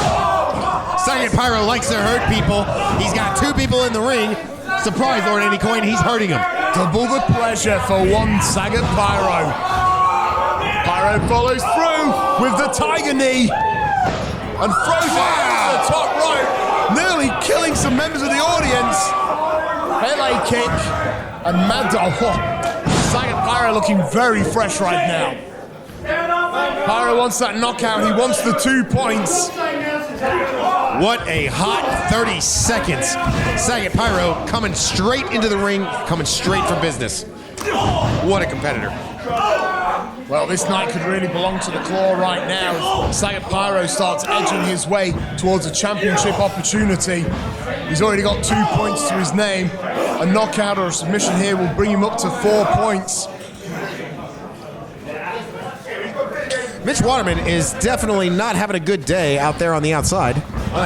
Sagat Pyro likes to hurt people. He's got 2 people in the ring. Surprise, Lord Andy Coyne, he's hurting him. Double the pleasure for one Sagat Pyro. Pyro follows through with the tiger knee and throws it into the top rope, nearly killing some members of the audience. LA kick and Mad Dog. Sagat Pyro looking very fresh right now. Pyro wants that knockout. He wants the 2 points. What a hot 30 seconds. Sagat Pyro coming straight into the ring, coming straight for business. What a competitor. Well, this night could really belong to the Claw right now. Sagat Pyro starts edging his way towards a championship opportunity. He's already got 2 points to his name. A knockout or a submission here will bring him up to 4 points. Mitch Waterman is definitely not having a good day out there on the outside.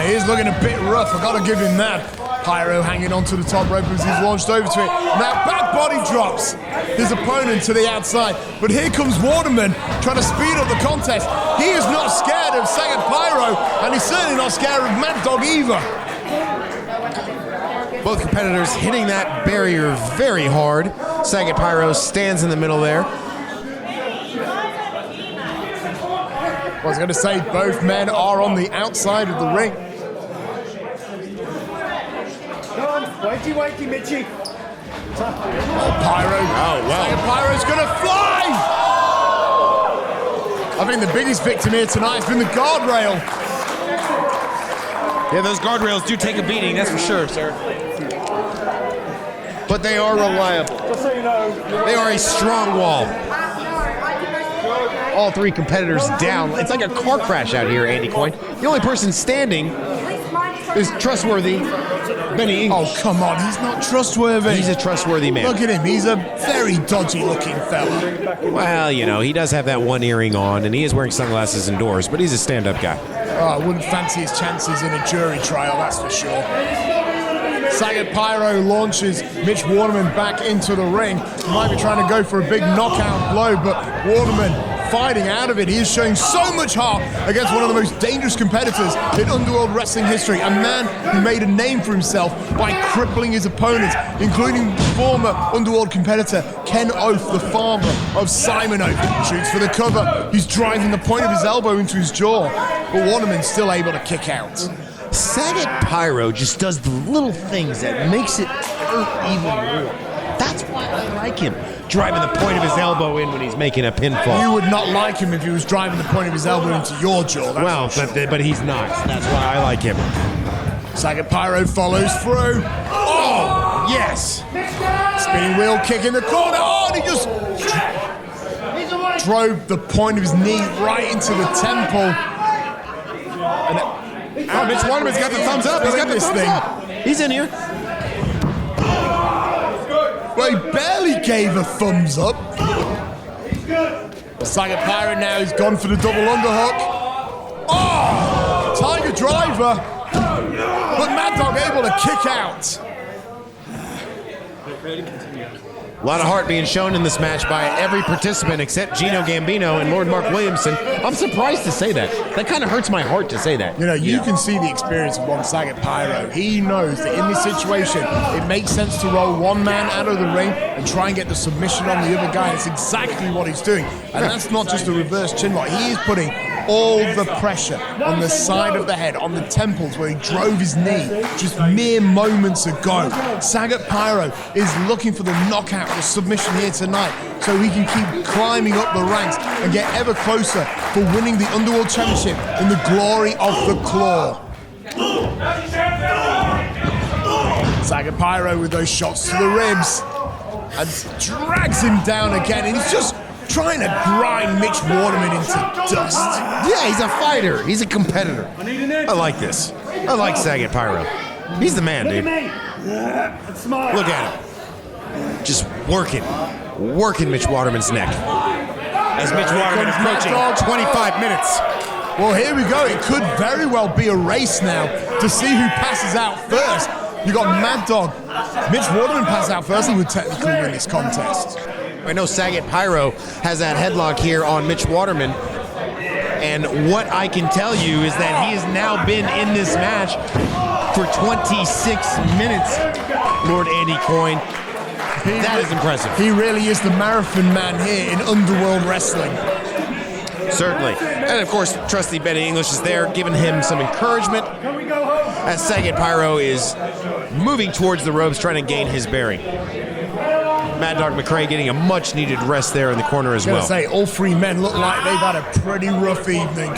He's looking a bit rough, I've got to give him that. Pyro hanging onto the top rope as he's launched over to it. Now back body drops his opponent to the outside. But here comes Waterman trying to speed up the contest. He is not scared of Sagat Pyro, and he's certainly not scared of Mad Dog either. Both competitors hitting that barrier very hard. Sagat Pyro stands in the middle there. I was going to say both men are on the outside of the ring. Come on, wakey, Mitchie. Pyro. Oh, wow. Sagat Pyro's going to fly! I think the biggest victim here tonight has been the guardrail. Yeah, those guardrails do take a beating, that's for sure, sir. But they are reliable. Just so you know. They are a strong wall. All three competitors down. It's like a car crash out here, Andy Coyne. The only person standing is trustworthy Benny English. Oh, come on, he's not trustworthy. He's a trustworthy man. Look at him, he's a very dodgy looking fella. Well, you know, he does have that one earring on, and he is wearing sunglasses indoors, but he's a stand-up guy. Oh, I wouldn't fancy his chances in a jury trial, that's for sure. Sagat Pyro launches Mitch Waterman back into the ring. He might be trying to go for a big knockout blow, but Waterman fighting out of it. He is showing so much heart against one of the most dangerous competitors in Underworld Wrestling history. A man who made a name for himself by crippling his opponents, including former Underworld competitor Ken Oath, the farmer of Simon Oath. Shoots for the cover. He's driving the point of his elbow into his jaw, but Waterman's still able to kick out. Sagat Pyro just does the little things that makes it hurt even more. That's why I like him. Driving the point of his elbow in when he's making a pinfall. You would not like him if he was driving the point of his elbow into your jaw. Well, but he's not. That's why I like him. Sagat Pyro follows through. Oh, yes. Spinning wheel kick in the corner. Oh, and he just drove the point of his knee right into the temple. And Mitch Waterman's got the thumbs up. He's got this thing. He's in here. Well, he barely gave a thumbs up. Sagat Pyro now has gone for the double underhook. Oh! Tiger driver. But Mad Dog able to kick out. A lot of heart being shown in this match by every participant except Gino Gambino and Lord Mark Williamson. I'm surprised to say that. That kind of hurts my heart to say that. You know, you can see the experience of one Sagat Pyro. He knows that in this situation, it makes sense to roll one man out of the ring and try and get the submission on the other guy. That's exactly what he's doing. And that's not just a reverse chin lock. He is putting all the pressure on the side of the head, on the temples where he drove his knee just mere moments ago. Sagat Pyro is looking for the knockout, the submission here tonight, so he can keep climbing up the ranks and get ever closer for winning the Underworld Championship in the glory of the Claw. Sagat Pyro with those shots to the ribs and drags him down again, and he's just trying to grind Mitch Waterman into dust. Yeah, he's a fighter. He's a competitor. I like this. I like Sagat Pyro. He's the man, dude. Look at him. Just working Mitch Waterman's neck. As Mitch Waterman is approaching 25 minutes. Well, here we go. It could very well be a race now to see who passes out first. You got Mad Dog. Mitch Waterman passes out first. He would technically win this contest. I know Sagat Pyro has that headlock here on Mitch Waterman. And what I can tell you is that he has now been in this match for 26 minutes, Lord Andy Coyne. That is impressive. He really is the marathon man here in Underworld Wrestling. Certainly. And of course, trusty Benny English is there, giving him some encouragement as Saget Pyro is moving towards the ropes, trying to gain his bearing. Mad Dog McRae getting a much-needed rest there in the corner as well. I say, all three men look like they've had a pretty rough evening.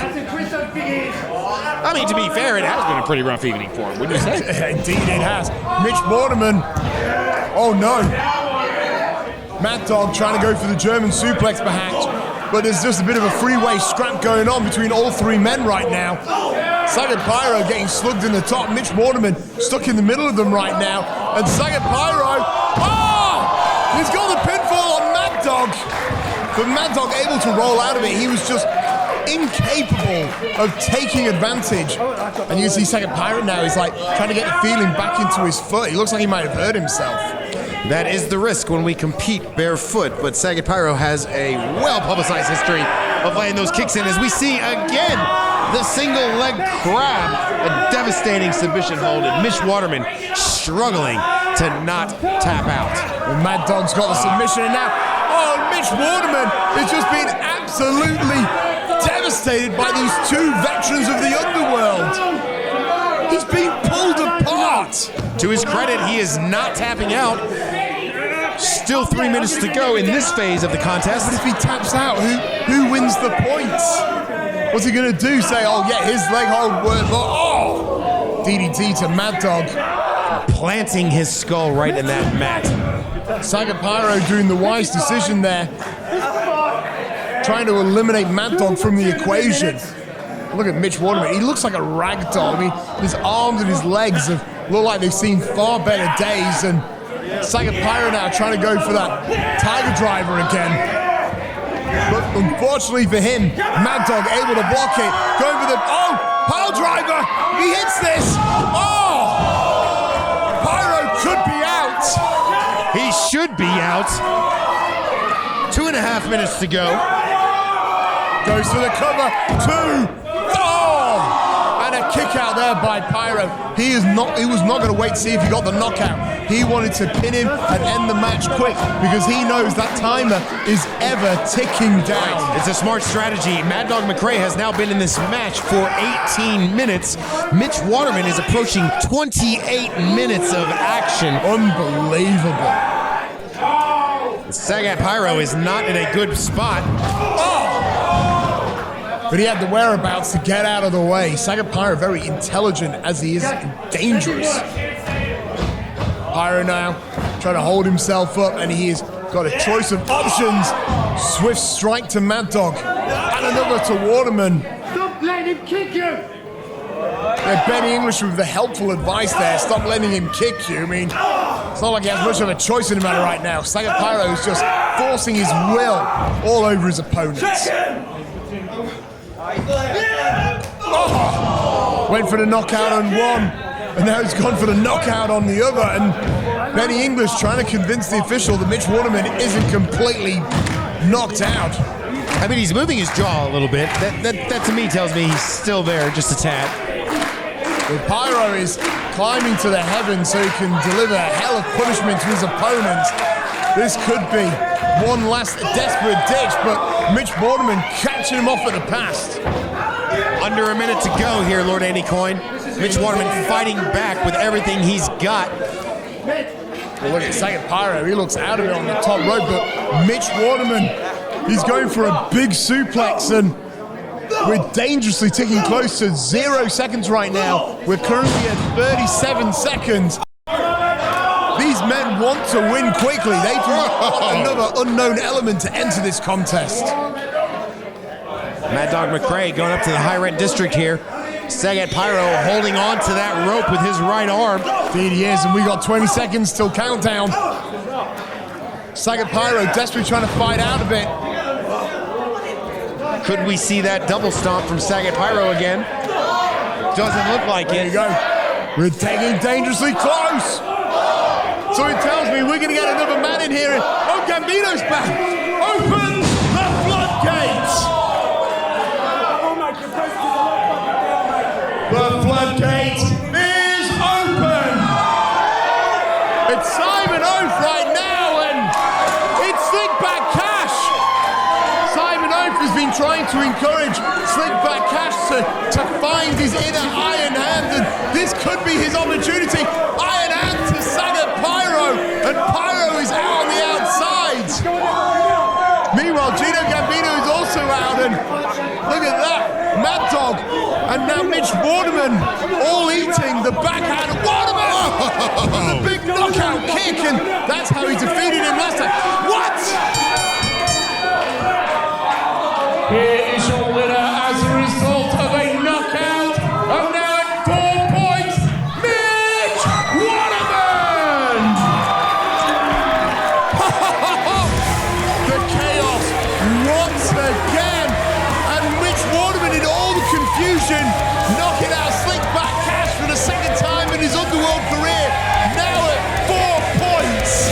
I mean, to be fair, it has been a pretty rough evening for him, wouldn't you say? Indeed it has. Mitch Waterman. Oh, no. Mad Dog trying to go for the German suplex, perhaps. But there's just a bit of a freeway scrap going on between all three men right now. Saget Pyro getting slugged in the top. Mitch Waterman stuck in the middle of them right now. And Saget Pyro, he's got the pinfall on Mad Dog. But Mad Dog able to roll out of it. He was just incapable of taking advantage. And you can see Saget Pyro now, he's like trying to get the feeling back into his foot. He looks like he might have hurt himself. That is the risk when we compete barefoot, but Saget Pyro has a well-publicized history of laying those kicks in, as we see again the single leg crab, a devastating submission hold, and Mitch Waterman struggling to not tap out. And Mad Dog's got the submission, and now, Mitch Waterman is just being absolutely devastated by these two veterans of the Underworld. He's being pulled apart. To his credit, he is not tapping out. Still 3 minutes to go in this phase of the contest. But if he taps out, who wins the points? What's he going to do? Say, his leg hold word. DDT to Mad Dog. Planting his skull right in that mat. Saget Pyro doing the wise decision there. Trying to eliminate Mad Dog from the equation. Look at Mitch Waterman. He looks like a rag doll. I mean, his arms and his legs look like they've seen far better days. And Saget Pyro now trying to go for that Tiger Driver again. But unfortunately for him, Mad Dog able to block it. Going for the pile driver. He hits this. Pyro could be out. He should be out. 2.5 minutes to go. Goes for the cover. 2. And a kick out there by Pyro. He was not going to wait to see if he got the knockout. He wanted to pin him and end the match quick because he knows that timer is ever ticking down. It's a smart strategy. Mad Dog McRae has now been in this match for 18 minutes. Mitch Waterman is approaching 28 minutes of action. Unbelievable. Saget Pyro is not in a good spot. But he had the whereabouts to get out of the way. Saget Pyro, very intelligent as he is dangerous. Pyro now trying to hold himself up, and he has got a choice of options. Swift strike to Mad Dog, and another to Waterman. Stop letting him kick you! Yeah, Benny English with the helpful advice there. Stop letting him kick you. I mean, it's not like he has much of a choice in the matter right now. Saget Pyro is just forcing his will all over his opponents. Went for the knockout on one, and now he's gone for the knockout on the other. And Benny English trying to convince the official that Mitch Waterman isn't completely knocked out. I mean, he's moving his jaw a little bit. That to me tells me he's still there, just a tad. Well, Pyro is climbing to the heavens so he can deliver hell of punishment to his opponents. This could be one last desperate ditch, but Mitch Waterman catching him off at the pass. Under a minute to go here, Lord Andy Coyne. Mitch Waterman fighting back with everything he's got. Well, look at Saget Pyro. He looks out of it on the top rope, but Mitch Waterman, he's going for a big suplex, and we're dangerously ticking close to 0 seconds right now. We're currently at 37 seconds. These men want to win quickly. They do not want another unknown element to enter this contest. Mad Dog McRae going up to the high rent district here. Saget Pyro holding on to that rope with his right arm. Indeed he is, and we got 20 seconds till countdown. Saget Pyro desperately trying to fight out of it. Could we see that double stomp from Saget Pyro again? Doesn't look like There it. you go. We're taking dangerously close. So it tells me we're going to get another man in here. Gambino's back. Open the floodgates. The floodgate is open. It's Simon Oath right now, and it's Think Back Cash. Simon Oath has been trying to encourage Slickback Cash to find his inner Iron Hand, and this could be his opportunity. Iron Hand to sag at Pyro, and Pyro is out on the outside. Meanwhile, Gino Gambino is also out, and look at that, Mad Dog, and now Mitch Waterman all eating the backhand. Waterman with a big knockout kick, and that's how he defeated him last time. What? Here is your winner as a result of a knockout, and now at 4 points, Mitch Waterman! The chaos once again, and Mitch Waterman in all the confusion, knocking out Slickback Cash for the second time in his Underworld career, now at 4 points.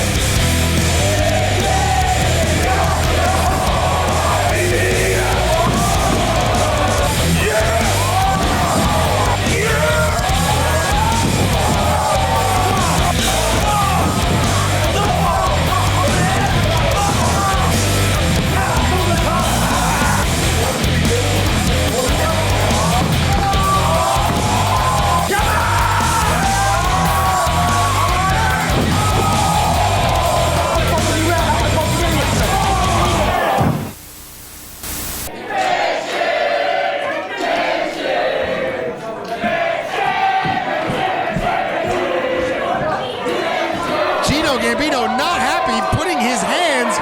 Gino Gambino not happy, putting his hands.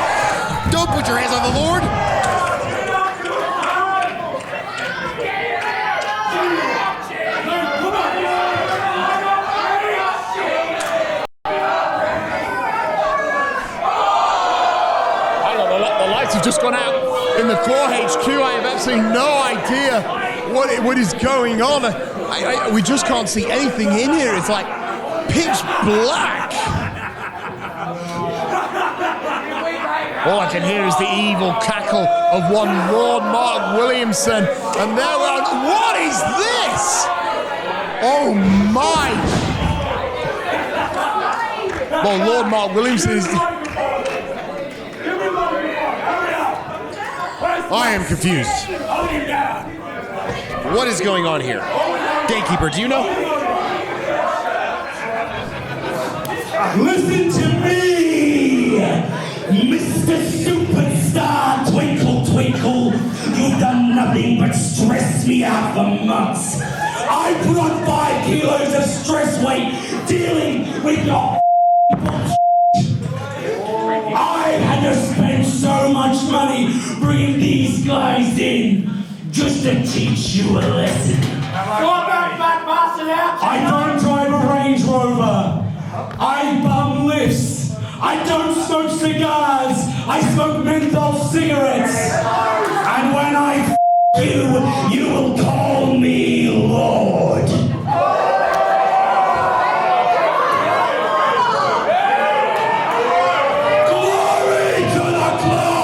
Don't put your hands on the Lord. I know the lights have just gone out in the Claw HQ. I have absolutely no idea what is going on. We just can't see anything in here. It's like pitch black. All I can hear is the evil cackle of one Lord Mark Williamson. And there we are. What is this? Oh my. Well, Lord Mark Williamson is... I am confused. What is going on here? Gatekeeper, do you know? Listen to me, Mr. Superstar Twinkle Twinkle. You've done nothing but stress me out for months. I put on 5 kilos of stress weight dealing with your bullshit. I had to spend so much money bringing these guys in just to teach you a lesson. I don't drive a Range Rover. I bum lifts. I don't smoke cigars. I smoke menthol cigarettes. And when I you will call me Lord. Glory to the claw!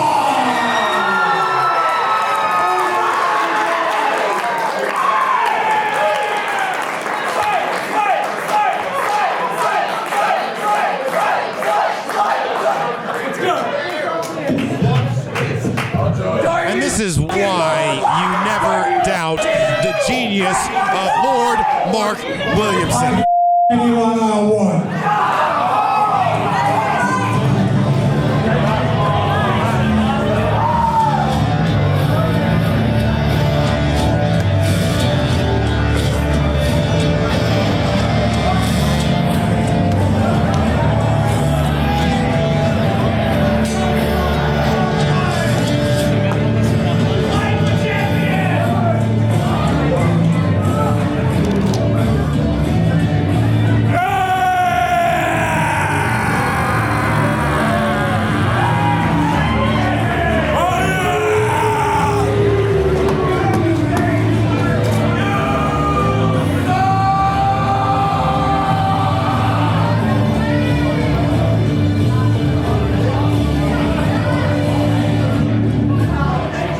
And this is why you never doubt the genius of Lord Mark Williamson. Anyone I want.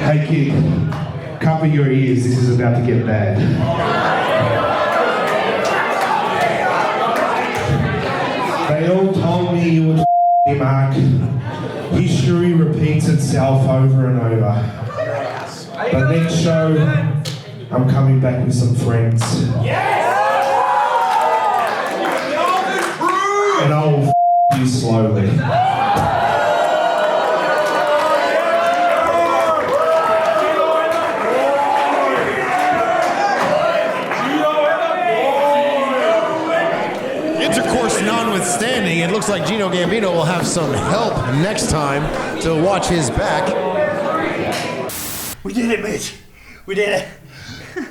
Hey kid, cover your ears, this is about to get bad. They all told me you were Mark. History repeats itself over and over. But next show, I'm coming back with some friends. And I'll you slowly. Intercourse notwithstanding, it looks like Gino Gambino will have some help next time to watch his back. We did it, Mitch. We did it.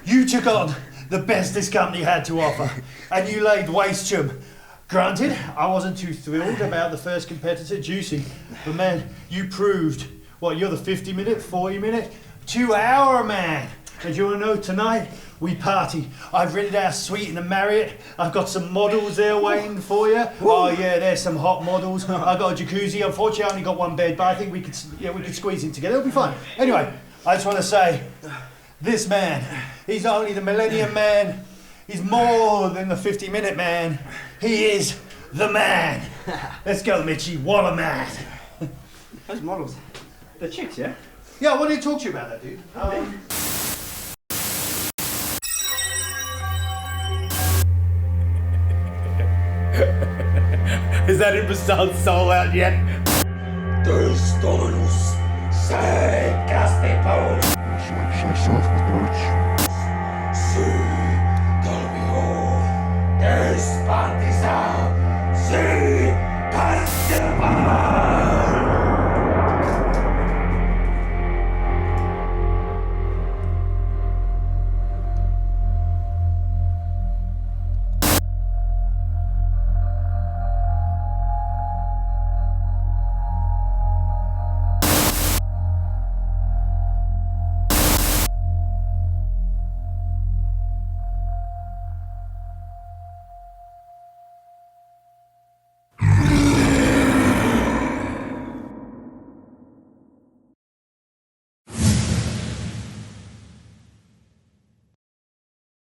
You took on the best this company had to offer, and you laid waste to him. Granted, I wasn't too thrilled about the first competitor, Juicy, but man, you proved, you're the 50-minute, 40-minute, 2-hour man. And you want to know, tonight, we party. I've rented our suite in the Marriott. I've got some models there waiting for you. Oh yeah, there's some hot models. I've got a jacuzzi. Unfortunately, I only got one bed, but I think we could squeeze it together. It'll be fun. Anyway, I just want to say, this man, he's not only the Millennium Man, he's more than the 50-minute man. He is the man. Let's go, Mitchie. What a man. Those models, they're chicks, yeah? Yeah, I wanted to talk to you about that, dude. Is that Imbecile Soul out yet?